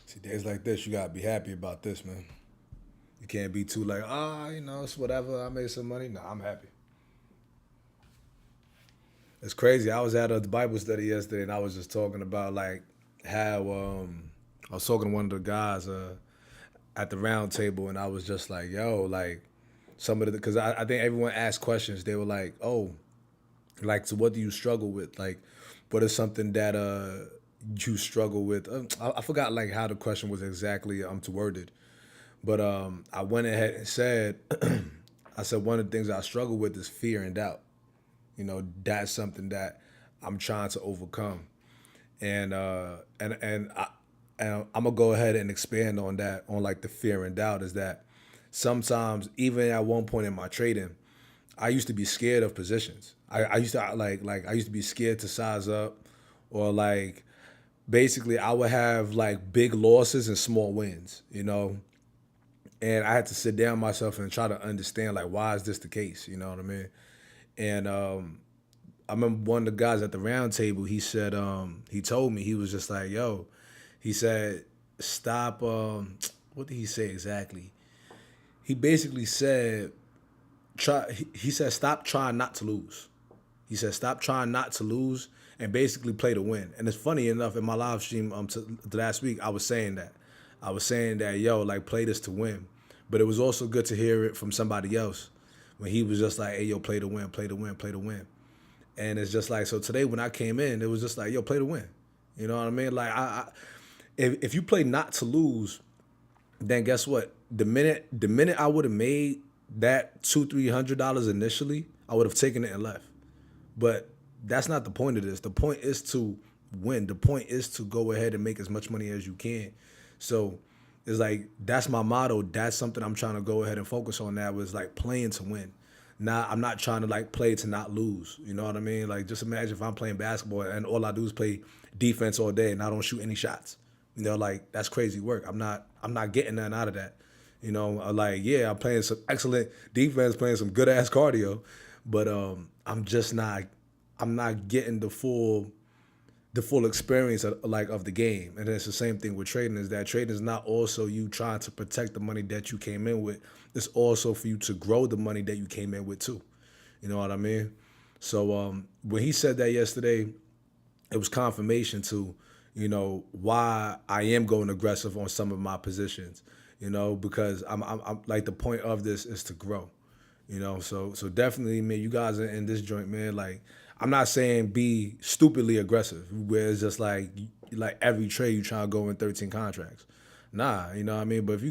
See, days like this, you gotta be happy about this, man. You can't be too like, you know, it's whatever. I made some money. No, I'm happy. It's crazy. I was at a Bible study yesterday, and I was just talking about like how I was talking to one of the guys at the round table, and I was just like, yo, like some of the because I think everyone asked questions. They were like, oh, like so, what do you struggle with? Like, what is something that you struggle with? I forgot like how the question was exactly to worded, but I went ahead and said, I said one of the things I struggle with is fear and doubt. You know, that's something that I'm trying to overcome, and I'm gonna go ahead and expand on that on like the fear and doubt is that sometimes even at one point in my trading, I used to be scared of positions. I used to I used to be scared to size up, or like basically I would have like big losses and small wins, and I had to sit down myself and try to understand like why is this the case, you know what I mean? And I remember one of the guys at the round table. He said he told me he was just like, yo, he said stop. What did he say exactly? He basically said try. He said stop trying not to lose. He said stop trying not to lose and basically play to win. And it's funny enough in my live stream to last week I was saying that. I was saying that yo like play this to win. But it was also good to hear it from somebody else when he was just like, hey yo, play to win, play to win, play to win. And it's just like, so today when I came in, it was just like, yo, play to win. You know what I mean? Like if you play not to lose, then guess what? The minute I would have made that $200-300 initially, I would have taken it and left. But that's not the point of this. The point is to win. The point is to go ahead and make as much money as you can. So it's like that's my motto. That's something I'm trying to go ahead and focus on now is like playing to win. Now I'm not trying to like play to not lose. You know what I mean? Like just imagine if I'm playing basketball and all I do is play defense all day and I don't shoot any shots. Like that's crazy work. I'm not getting nothing out of that. Like yeah, I'm playing some excellent defense, playing some good ass cardio, but I'm not getting the full experience of the game. And it's the same thing with trading is that trading is not also you trying to protect the money that you came in with. It's also for you to grow the money that you came in with too. You know what I mean? So when he said that yesterday, it was confirmation to, why I am going aggressive on some of my positions, because I'm like the point of this is to grow. So definitely, man, you guys are in this joint, man. Like, I'm not saying be stupidly aggressive, where it's just like every trade you try to go in 13 contracts. Nah, you know what I mean. But if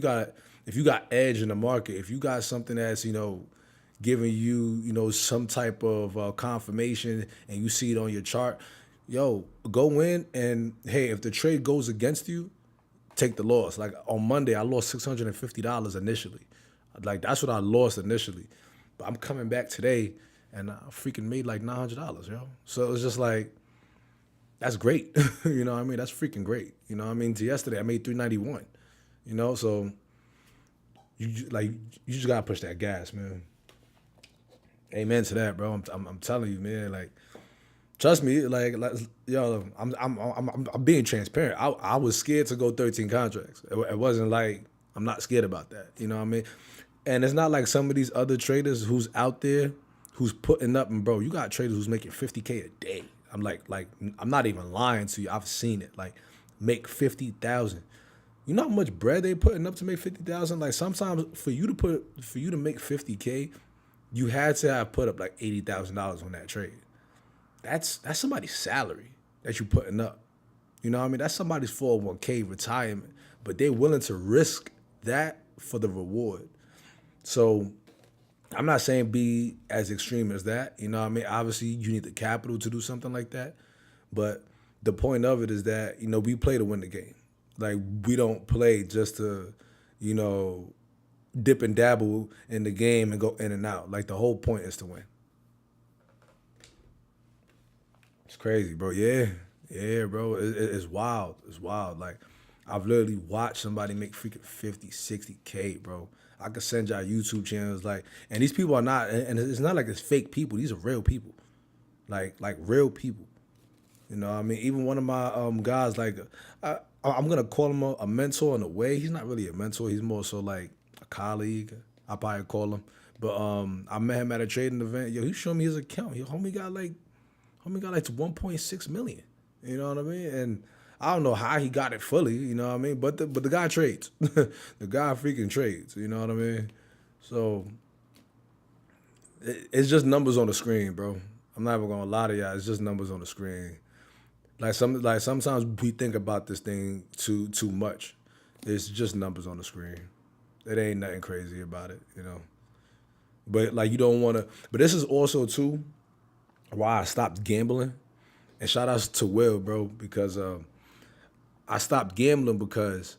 you got edge in the market, if you got something that's giving you some type of confirmation, and you see it on your chart, yo, go in and hey, if the trade goes against you, take the loss. Like on Monday, I lost $650 initially. Like that's what I lost initially. But I'm coming back today and I freaking made like $900, yo. So it's just like, that's great. You know what I mean? That's freaking great. You know what I mean? To yesterday, I made $391. So you just gotta push that gas, man. Amen to that, bro. I'm telling you, man. Like, trust me, yo, I'm being transparent. I was scared to go 13 contracts. It wasn't like I'm not scared about that. You know what I mean? And it's not like some of these other traders who's out there who's putting up, and bro, you got traders who's making 50K a day. I'm like I'm not even lying to you. I've seen it. Like make 50,000. You know how much bread they putting up to make 50,000? Like sometimes for you to make 50K, you had to have put up like $80,000 on that trade. That's somebody's salary that you putting up. You know what I mean? That's somebody's 401k retirement, but they're willing to risk that for the reward. So I'm not saying be as extreme as that. You know what I mean? Obviously, you need the capital to do something like that. But the point of it is that, we play to win the game. Like, we don't play just to, dip and dabble in the game and go in and out. Like, the whole point is to win. It's crazy, bro. Yeah. Yeah, bro. It's wild. It's wild. Like, I've literally watched somebody make freaking 50, 60K, bro. I could send y'all YouTube channels, and these people are not, and it's not like it's fake people. These are real people, like real people. You know what I mean? Even one of my guys, I'm gonna call him a mentor in a way. He's not really a mentor. He's more so like a colleague. I probably call him. But I met him at a trading event. Yo, he showed me his account. Homie got like 1.6 million. You know what I mean? And I don't know how he got it fully, you know what I mean? But the guy trades. The guy freaking trades, you know what I mean? So it's just numbers on the screen, bro. I'm not even gonna lie to y'all. It's just numbers on the screen. Sometimes we think about this thing too much. It's just numbers on the screen. It ain't nothing crazy about it, But you don't want to. But this is also too why I stopped gambling. And shout outs to Will, bro, because I stopped gambling because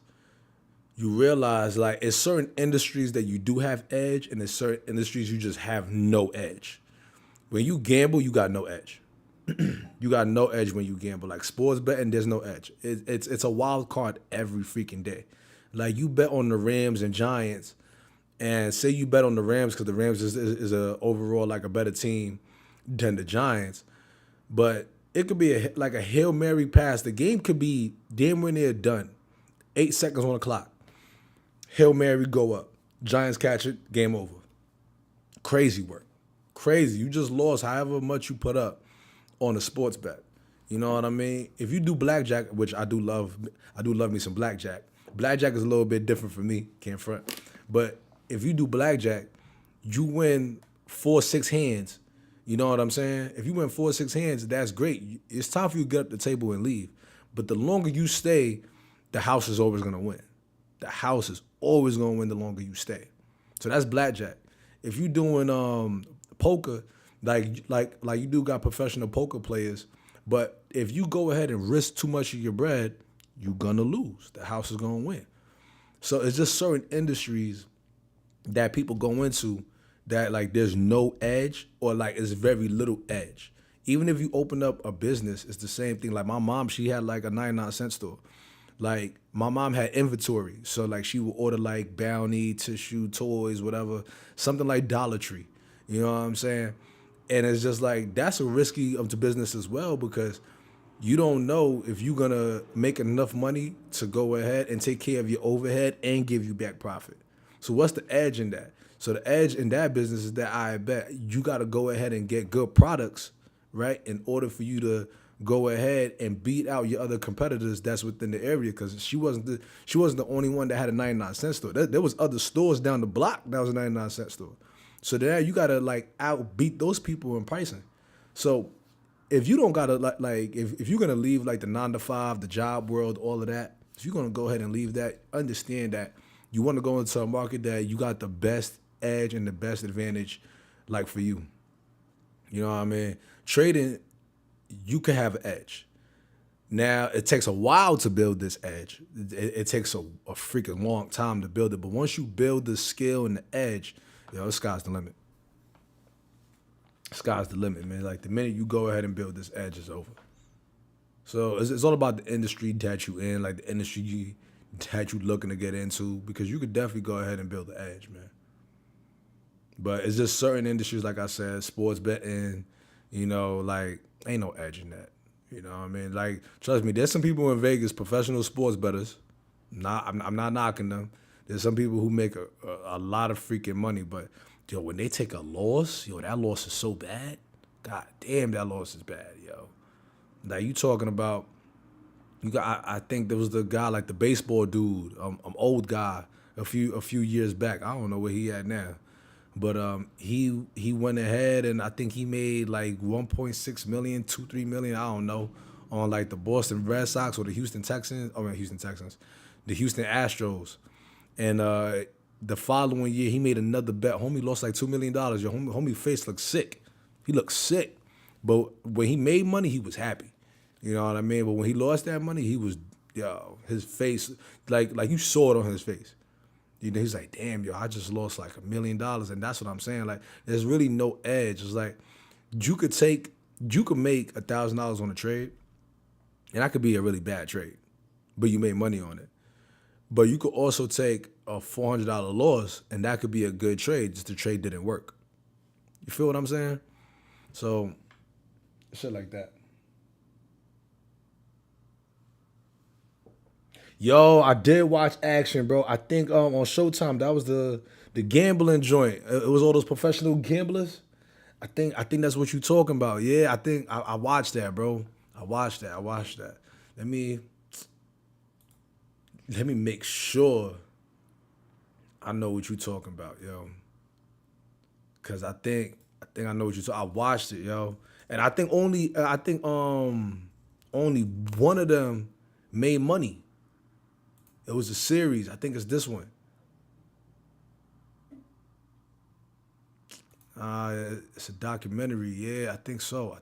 you realize like it's certain industries that you do have edge, and there's certain industries you just have no edge. When you gamble, you got no edge. You got no edge when you gamble. Like sports betting, there's no edge. It's a wild card every freaking day. Like you bet on the Rams and Giants, and say you bet on the Rams because the Rams is a overall like a better team than the Giants, but it could be like a Hail Mary pass. The game could be damn near done. 8 seconds on the clock. Hail Mary go up. Giants catch it. Game over. Crazy work. Crazy. You just lost however much you put up on a sports bet. You know what I mean? If you do blackjack, which I do love me some blackjack. Blackjack is a little bit different for me, can't front. But if you do blackjack, you win 4, 6 hands. You know what I'm saying? If you win 4, 6 hands, that's great. It's time for you to get up the table and leave. But the longer you stay, the house is always gonna win. The house is always gonna win the longer you stay. So that's blackjack. If you doing poker, like you do got professional poker players, but if you go ahead and risk too much of your bread, you're gonna lose. The house is gonna win. So it's just certain industries that people go into that like there's no edge or like it's very little edge. Even if you open up a business, it's the same thing. Like my mom, she had like a 99-cent store. Like my mom had inventory, so like she would order like Bounty, tissue, toys, whatever, something like Dollar Tree. You know what I'm saying? And it's just like that's a risky of the business as well because you don't know if you're gonna make enough money to go ahead and take care of your overhead and give you back profit. So what's the edge in that? So the edge in that business is that I bet you gotta go ahead and get good products, right? In order for you to go ahead and beat out your other competitors that's within the area because she wasn't the only one that had a 99-cent store. There was other stores down the block that was a 99-cent store. So then you gotta like outbeat those people in pricing. So if you don't gotta like if you're gonna leave like the 9 to 5, the job world, all of that, if you're gonna go ahead and leave that, understand that you want to go into a market that you got the best edge and the best advantage, like for you. You know what I mean? Trading, you can have an edge. Now it takes a while to build this edge. It takes a freaking long time to build it. But once you build the skill and the edge, yo, the sky's the limit. Sky's the limit, man. Like the minute you go ahead and build this edge, is over. So it's all about the industry that you in, like the industry that you looking to get into, because you could definitely go ahead and build the edge, man. But it's just certain industries, like I said, sports betting, like ain't no edge in that. You know what I mean? Like, trust me, there's some people in Vegas, professional sports bettors. I'm not knocking them. There's some people who make a lot of freaking money, but yo, when they take a loss, yo, that loss is so bad. God damn, that loss is bad, yo. Like you talking about, I think there was the guy like the baseball dude, old guy, a few years back. I don't know where he at now, but he went ahead and I think he made like 1.6 million, 2-3 million, I don't know, on like the Boston Red Sox or the Houston Texans. The Houston Astros, and the following year he made another bet. Homie lost like $2 million. Your homie face looked sick. He looked sick, but when he made money, he was happy. You know what I mean? But when he lost that money, he was, his face, like you saw it on his face. He's like, damn, yo, I just lost like $1 million. And that's what I'm saying. Like, there's really no edge. It's like, you could make $1,000 on a trade, and that could be a really bad trade, but you made money on it. But you could also take a $400 loss, and that could be a good trade, just the trade didn't work. You feel what I'm saying? So, shit like that. Yo, I did watch Action, bro. I think on Showtime that was the gambling joint. It was all those professional gamblers. I think that's what you talking about. Yeah, I think I watched that, bro. I watched that. Let me make sure I know what you talking about, yo. Cause I think I know what you talking. I watched it, yo, and I think only one of them made money. It was a series. I think it's this one. It's a documentary. Yeah, I think so.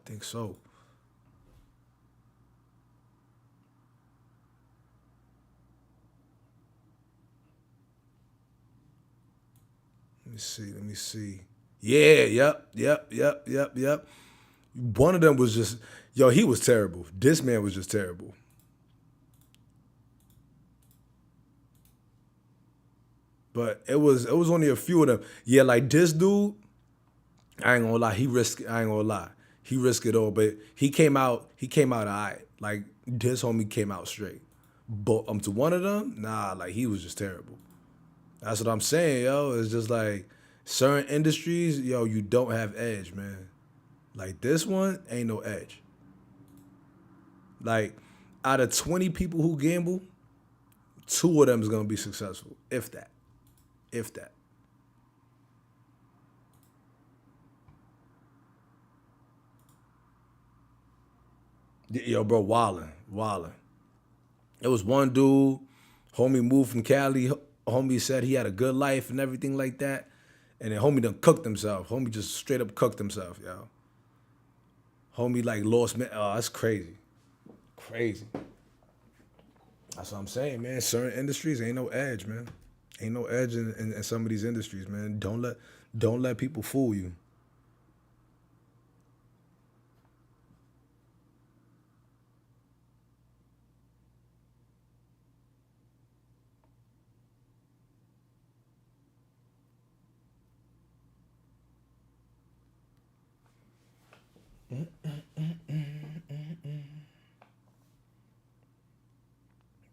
Let me see. Let me see. Yeah. Yep. Yep. Yep. Yep. Yep. One of them was just, yo, he was terrible. This man was just terrible. But it was only a few of them. Yeah, like this dude, I ain't gonna lie, I ain't gonna lie. He risked it all, but he came out alright. Like this homie came out straight. But to one of them, nah, like he was just terrible. That's what I'm saying, yo. It's just like certain industries, yo, you don't have edge, man. Like this one ain't no edge. Like out of 20 people who gamble, two of them is gonna be successful, if that, if that. Yo, bro, wildin'. It was one dude, homie moved from Cali. Homie said he had a good life and everything like that. And then homie done cooked himself. Homie just straight up cooked himself, yo. Homie like lost man. Oh, that's crazy. Crazy. That's what I'm saying, man. Certain industries ain't no edge, man. Ain't no edge in some of these industries, man. Don't let people fool you.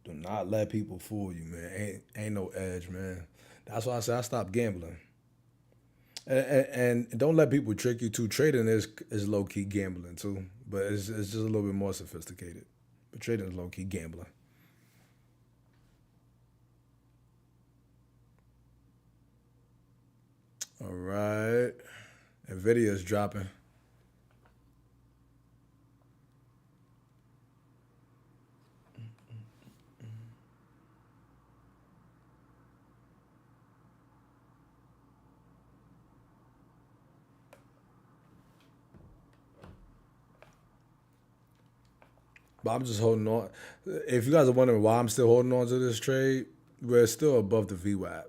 Do not let people fool you, man. Ain't no edge, man. That's why I say I stopped gambling. And don't let people trick you too. Trading is low key gambling too, but it's just a little bit more sophisticated. But trading is low key gambling. All right, Nvidia is dropping. But I'm just holding on. If you guys are wondering why I'm still holding on to this trade, we're still above the VWAP.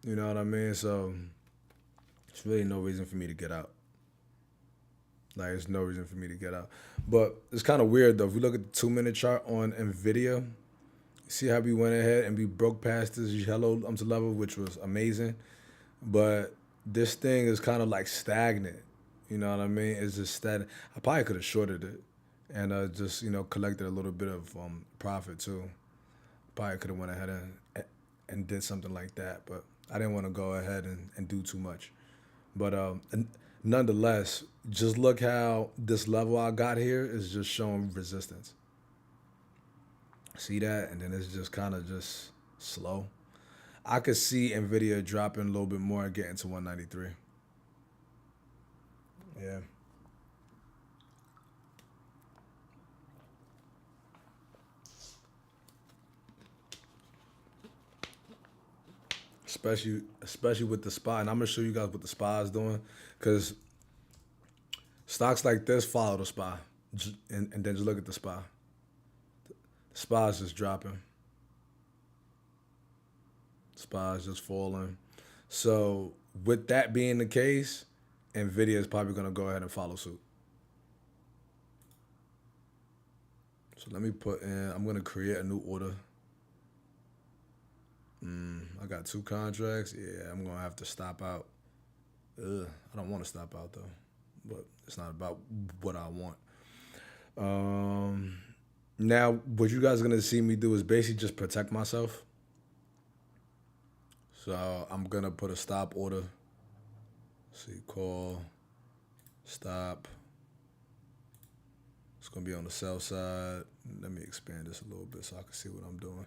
You know what I mean? So it's really no reason for me to get out. Like, there's no reason for me to get out. But it's kind of weird, though. If we look at the 2 minute chart on NVIDIA, see how we went ahead and we broke past this yellow to level, which was amazing. But this thing is kind of like stagnant. You know what I mean? It's just stagnant. I probably could have shorted it and just, collected a little bit of profit, too. Probably could have went ahead and did something like that. But I didn't want to go ahead and do too much. But nonetheless, just look how this level I got here is just showing resistance. See that? And then it's just kind of just slow. I could see Nvidia dropping a little bit more and getting to 193. Yeah. Especially with the SPY. And I'm gonna show you guys what the SPY is doing. Cause stocks like this follow the SPY. And then just look at the SPY. The SPY is just dropping. SPY is just falling. So with that being the case, Nvidia is probably gonna go ahead and follow suit. So let me put in, I'm gonna create a new order. I got two contracts. Yeah, I'm gonna have to stop out. I don't want to stop out though, but it's not about what I want. Um, Now, what you guys are gonna see me do is basically just protect myself. So I'm gonna put a stop order. See, call, stop. It's gonna be on the sell side. Let me expand this a little bit so I can see what I'm doing.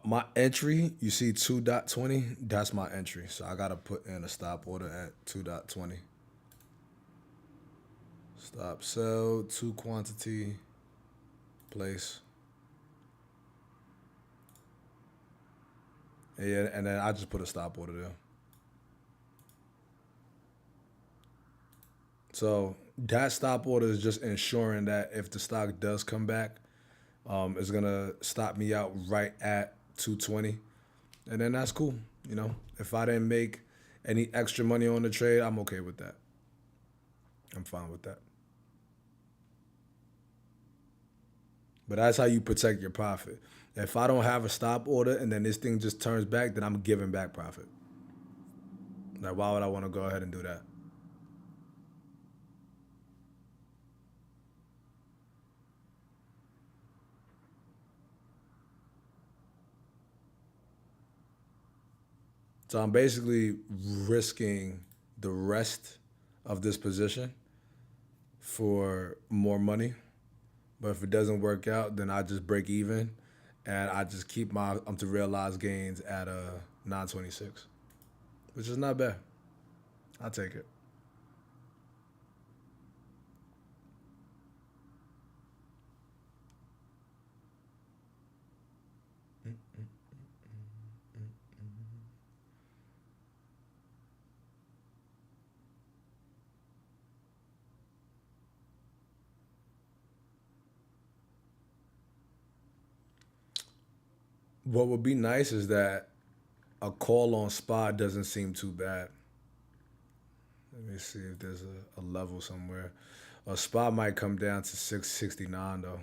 My entry, you see 2.20, that's my entry. So I gotta put in a stop order at 2.20. Stop sell, two quantity, place. Yeah, and then I just put a stop order there. So that stop order is just ensuring that if the stock does come back, it's gonna stop me out right at 220. and then that's cool. If I didn't make any extra money on the trade, I'm okay with that. I'm fine with that. But that's how you protect your profit. If I don't have a stop order and then this thing just turns back, then I'm giving back profit. Like, why would I want to go ahead and do that? So I'm basically risking the rest of this position for more money. But if it doesn't work out, then I just break even and I just keep my to realize gains at a 926, which is not bad. I'll take it. What would be nice is that a call on spot doesn't seem too bad. Let me see if there's a level somewhere. A spot might come down to 669 though.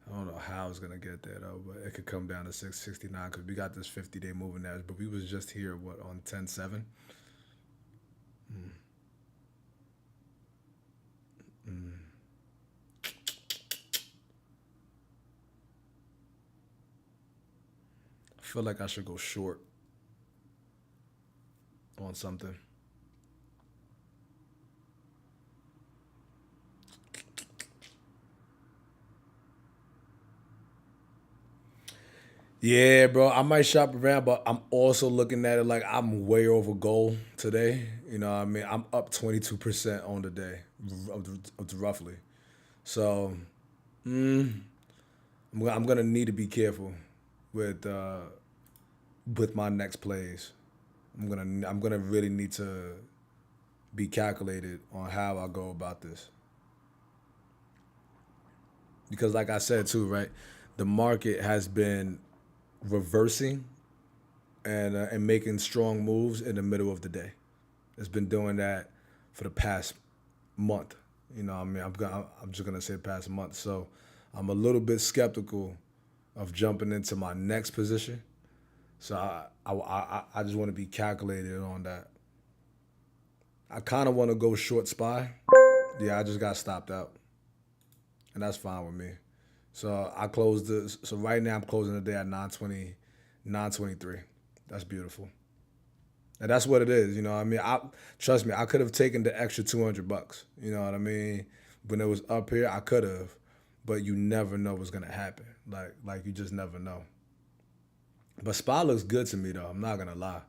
I don't know how it's gonna get there though, but it could come down to 669 because we got this 50-day moving average, but we was just here what on 10.7. I feel like I should go short on something. Yeah, bro. I might shop around, but I'm also looking at it like I'm way over goal today. You know what I mean? I'm up 22% on the day, roughly. So I'm gonna need to be careful with uh, with my next plays. I'm gonna really need to be calculated on how I go about this because, like I said too, right, the market has been reversing and making strong moves in the middle of the day. It's been doing that for the past month. You know, what I mean, I'm just gonna say past month. So I'm a little bit skeptical of jumping into my next position. So I just want to be calculated on that. I kind of want to go short spy. Yeah, I just got stopped out, and that's fine with me. So I closed this. So right now I'm closing the day at 920, 923. That's beautiful. And that's what it is, you know what I mean? I trust me, I could have taken the extra $200. You know what I mean? When it was up here, I could have, but you never know what's gonna happen. Like you just never know. But SPY looks good to me though. I'm not gonna lie.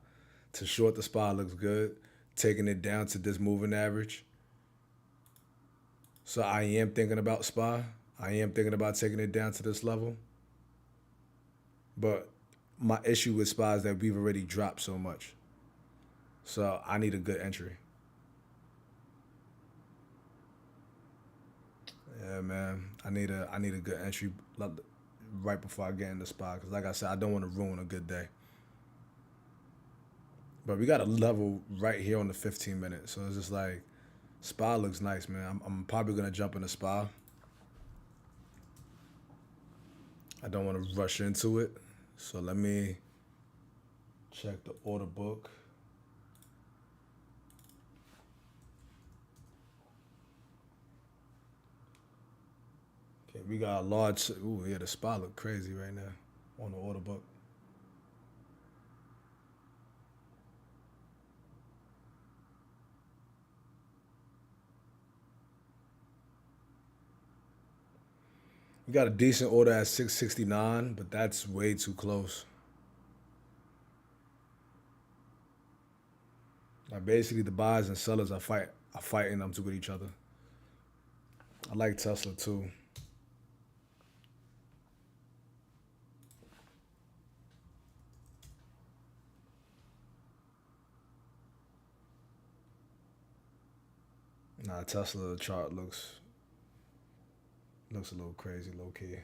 To short the SPY looks good. Taking it down to this moving average. So I am thinking about SPY. I am thinking about taking it down to this level. But my issue with SPY is that we've already dropped so much. So I need a good entry. Yeah, man. I need a good entry right before I get in the spot because, like I said, I don't want to ruin a good day. But we got a level right here on the 15 minutes, so it's just like spa looks nice, man. I'm probably gonna jump in the spa. I don't want to rush into it, so let me check the order book. Okay, we got a large. Ooh, yeah, the spa look crazy right now on the order book. We got a decent order at 669, but that's way too close. Like basically, the buyers and sellers are fighting them to with each other. I like Tesla too. Nah, Tesla chart looks a little crazy, low key.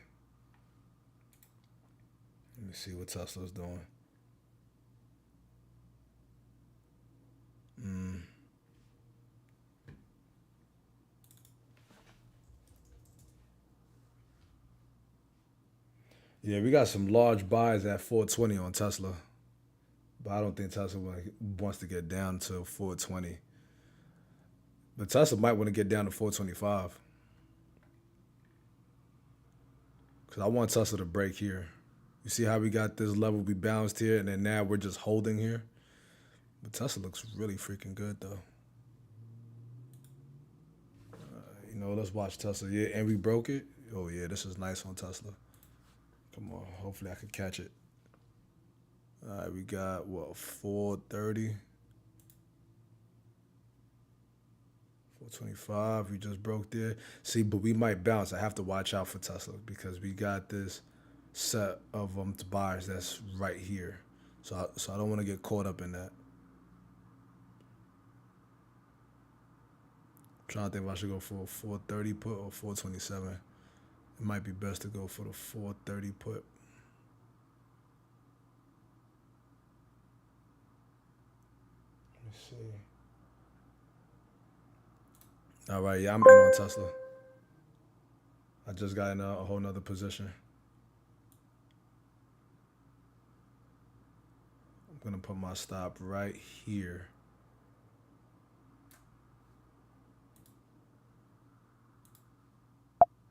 Let me see what Tesla's doing. Yeah, we got some large buys at 420 on Tesla, but I don't think Tesla wants to get down to 420. But Tesla might want to get down to 425 because I want Tesla to break here. You see how we got this level, we bounced here, and then now we're just holding here. But Tesla looks really freaking good though. Let's watch Tesla. Yeah, and we broke it. Oh yeah, this is nice on Tesla. Come on, hopefully I can catch it. All right, we got what 430, 425. We just broke there. See, but we might bounce. I have to watch out for Tesla because we got this set of buyers that's right here. So I don't want to get caught up in that. I'm trying to think if I should go for a 430 put or 427. It might be best to go for the 430 put. Let me see. All right, yeah, I'm in on Tesla. I just got in a whole nother position. I'm gonna put my stop right here.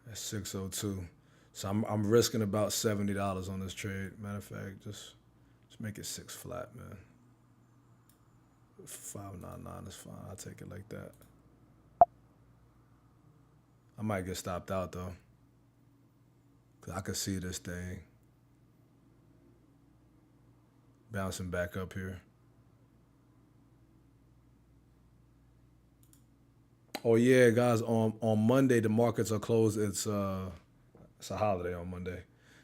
At 602. So I'm risking about $70 on this trade. Matter of fact, just make it 6 flat, man. 599 is fine. I'll take it like that. I might get stopped out though. Cause I could see this thing bouncing back up here. Oh yeah, guys. On Monday the markets are closed. It's a holiday on Monday.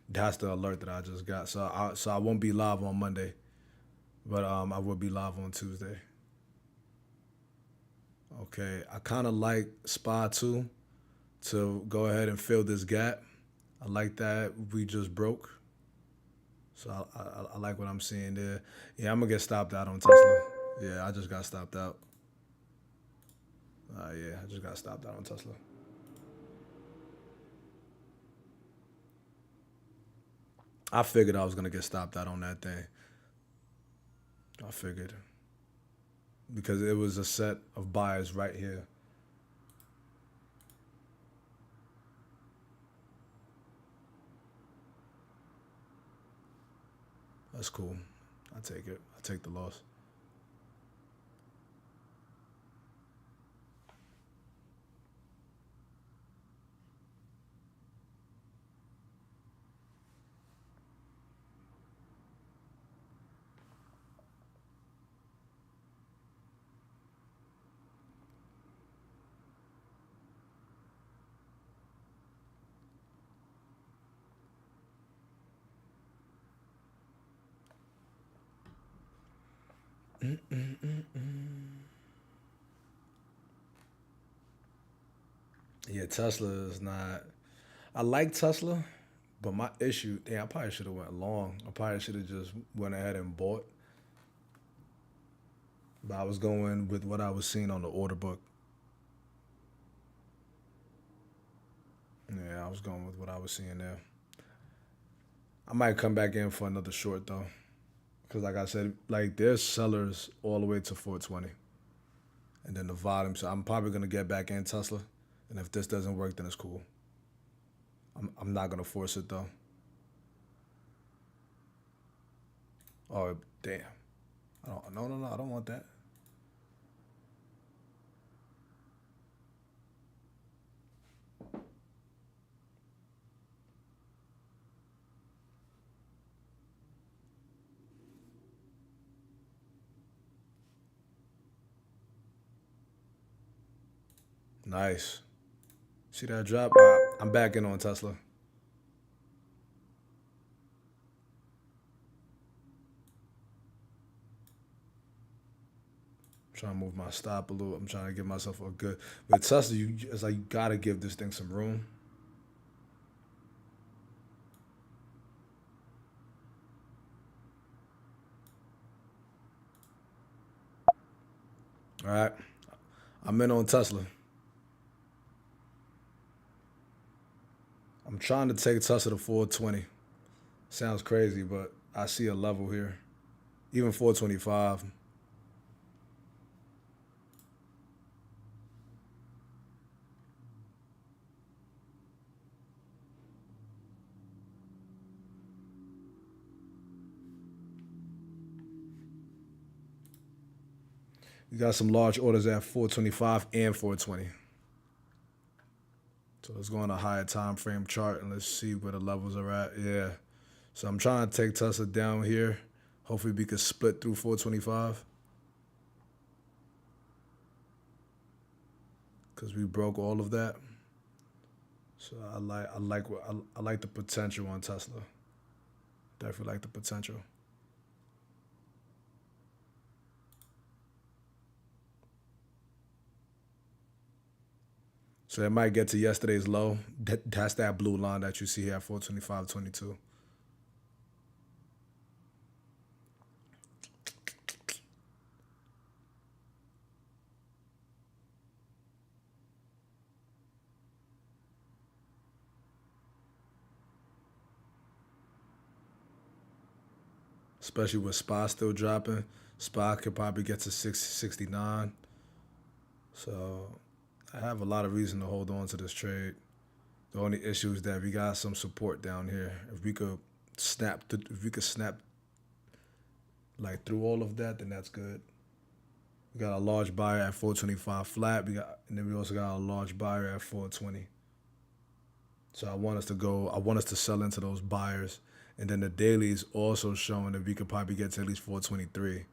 That's the alert that I just got. So I won't be live on Monday, but I will be live on Tuesday. Okay, I kind of like SPY 2 to go ahead and fill this gap. I like that we just broke. So I like what I'm seeing there. Yeah, I'm gonna get stopped out on Tesla. Yeah, I just got stopped out. Yeah, I just got stopped out on Tesla. I figured I was gonna get stopped out on that thing. I figured because it was a set of buyers right here. That's cool. I take it. I take the loss. Yeah, Tesla is not. I like Tesla, but my issue, I probably should have went long. I probably should have just went ahead and bought. But I was going with what I was seeing on the order book. Yeah, I was going with what I was seeing there. I might come back in for another short though, because like I said, like there's sellers all the way to 420, and then the volume. So I'm probably gonna get back in Tesla, and if this doesn't work, then it's cool. I'm not gonna force it though. Oh damn! I don't. No. I don't want that. Nice. See that drop? I'm back in on Tesla. Trying to move my stop a little. I'm trying to give myself a good. With Tesla, it's like you gotta give this thing some room. All right. I'm in on Tesla. I'm trying to take Tesla to 420. Sounds crazy, but I see a level here. Even 425. We got some large orders at 425 and 420. So let's go on a higher time frame chart and let's see where the levels are at. Yeah. So I'm trying to take Tesla down here. Hopefully we can split through 425. Because we broke all of that. So I like the potential on Tesla. Definitely like the potential. So it might get to yesterday's low. That's that blue line that you see here at 425.22. Especially with SPY still dropping. SPY could probably get to 669. So I have a lot of reason to hold on to this trade. The only issue is that we got some support down here. If we could snap like through all of that, then that's good. We got a large buyer at 425 flat. And then we also got a large buyer at 420. So I want us to sell into those buyers. And then the daily is also showing that we could probably get to at least 423.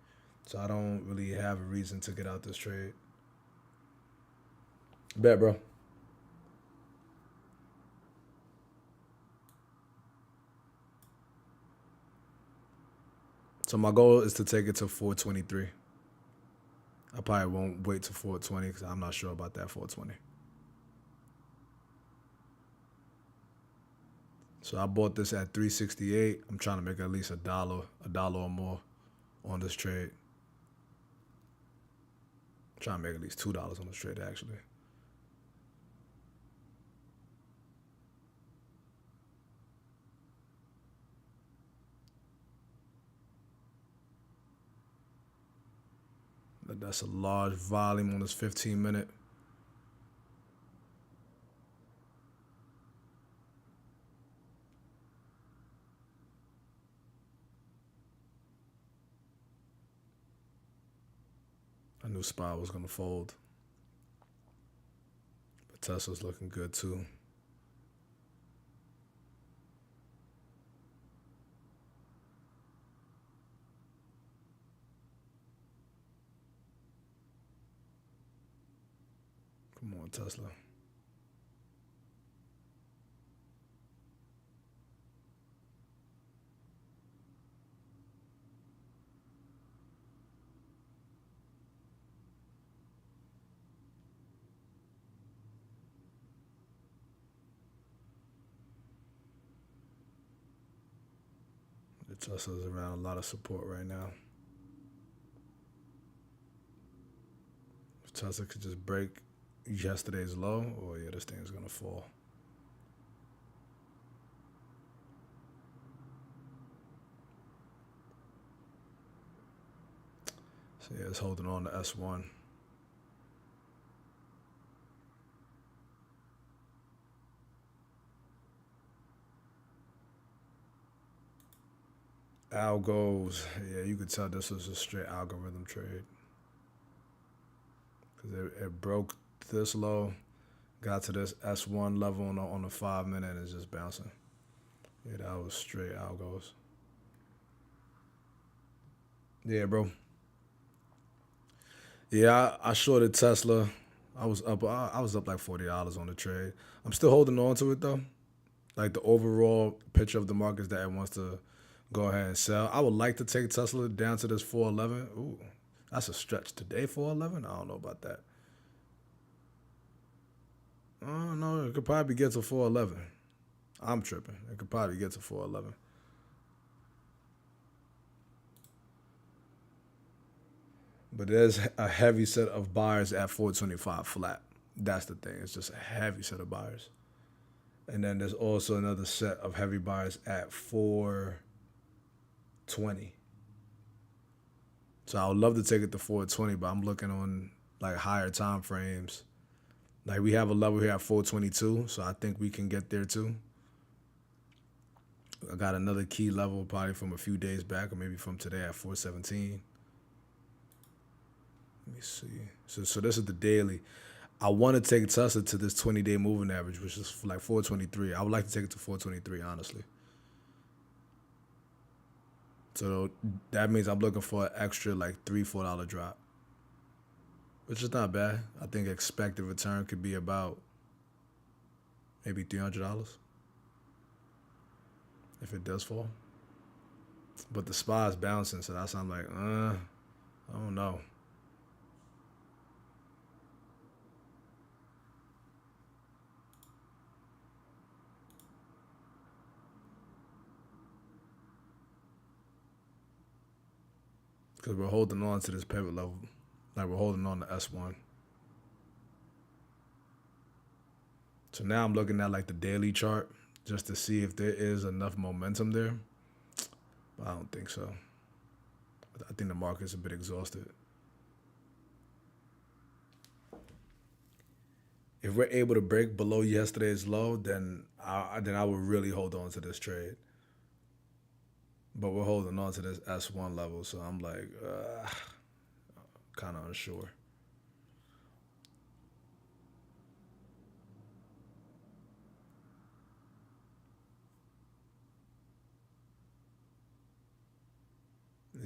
So I don't really have a reason to get out this trade. Bet, bro. So my goal is to take it to 423. I probably won't wait to 420 because I'm not sure about that 420. So I bought this at 368. I'm trying to make at least a dollar or more on this trade. I'm trying to make at least $2 on this trade, actually. That's a large volume on this 15-minute. I knew SPY was going to fold. But Tesla's looking good too. Come on, Tesla. The Tesla's around a lot of support right now. If Tesla could just break yesterday's low, oh yeah, this thing is going to fall. So yeah, it's holding on to S1. Algos, yeah, you could tell this was a straight algorithm trade. Because it broke this low, got to this S1 level on the 5-minute, and it's just bouncing. Yeah, that was straight algos. Yeah, bro. Yeah, I shorted Tesla. I was up like $40 on the trade. I'm still holding on to it though. Like the overall picture of the market is that it wants to go ahead and sell. I would like to take Tesla down to this 411. Ooh, that's a stretch today. 411. I don't know about that. Oh no, it could probably get to 411. I'm tripping. It could probably get to 411. But there's a heavy set of buyers at 425 flat. That's the thing. It's just a heavy set of buyers. And then there's also another set of heavy buyers at 420. So I would love to take it to 420, but I'm looking on like higher time frames. Like we have a level here at 422, so I think we can get there too. I got another key level probably from a few days back or maybe from today at 417. Let me see. So this is the daily. I want to take Tesla to this 20-day moving average, which is like 423. I would like to take it to 423, honestly. So that means I'm looking for an extra like $3-4 drop, which is not bad. I think expected return could be about maybe $300 if it does fall. But the SPY is bouncing, so that's I'm like, I don't know. Because we're holding on to this pivot level. Like we're holding on to S1. So now I'm looking at like the daily chart just to see if there is enough momentum there. But I don't think so. I think the market's a bit exhausted. If we're able to break below yesterday's low, then I would really hold on to this trade. But we're holding on to this S1 level, so I'm like, kind of unsure.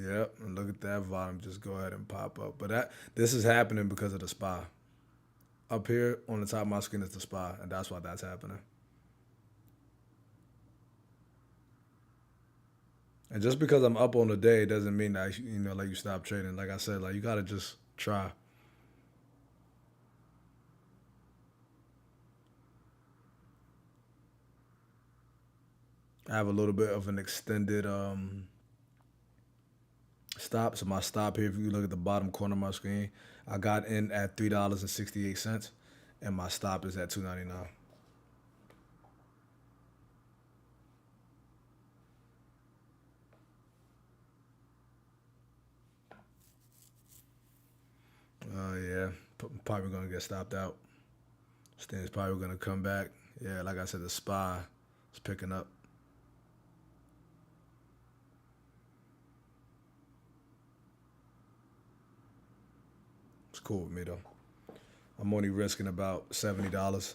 Yep, and look at that volume just go ahead and pop up. But this is happening because of the SPY. Up here on the top of my screen is the SPY, and that's why that's happening. And just because I'm up on the day doesn't mean that like you stop trading. Like I said, like you gotta just try. I have a little bit of an extended stop. So my stop here, if you look at the bottom corner of my screen, I got in at $3.68, and my stop is at $2.99. Yeah, probably gonna get stopped out. This thing's probably gonna come back. Yeah, like I said, the SPY is picking up. It's cool with me though. I'm only risking about $70.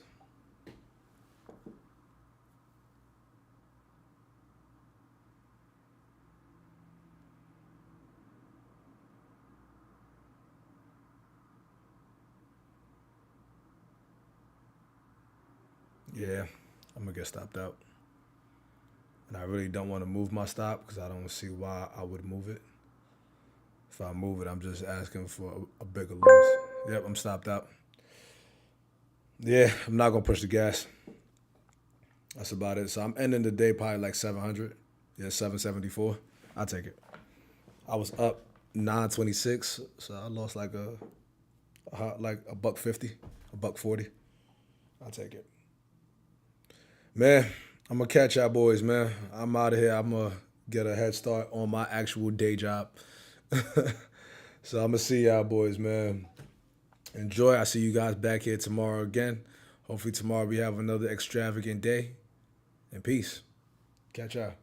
Yeah, I'm gonna get stopped out. And I really don't want to move my stop because I don't see why I would move it. If I move it, I'm just asking for a bigger loss. Yep, I'm stopped out. Yeah, I'm not gonna push the gas. That's about it. So I'm ending the day probably like 700. Yeah, 774. I'll take it. I was up 926, so I lost like a buck 50, a buck 40. I'll take it. Man, I'm gonna catch y'all boys, man. I'm out of here. I'm gonna get a head start on my actual day job. So I'm gonna see y'all boys, man. Enjoy. I see you guys back here tomorrow again. Hopefully tomorrow we have another extravagant day. And peace. Catch y'all.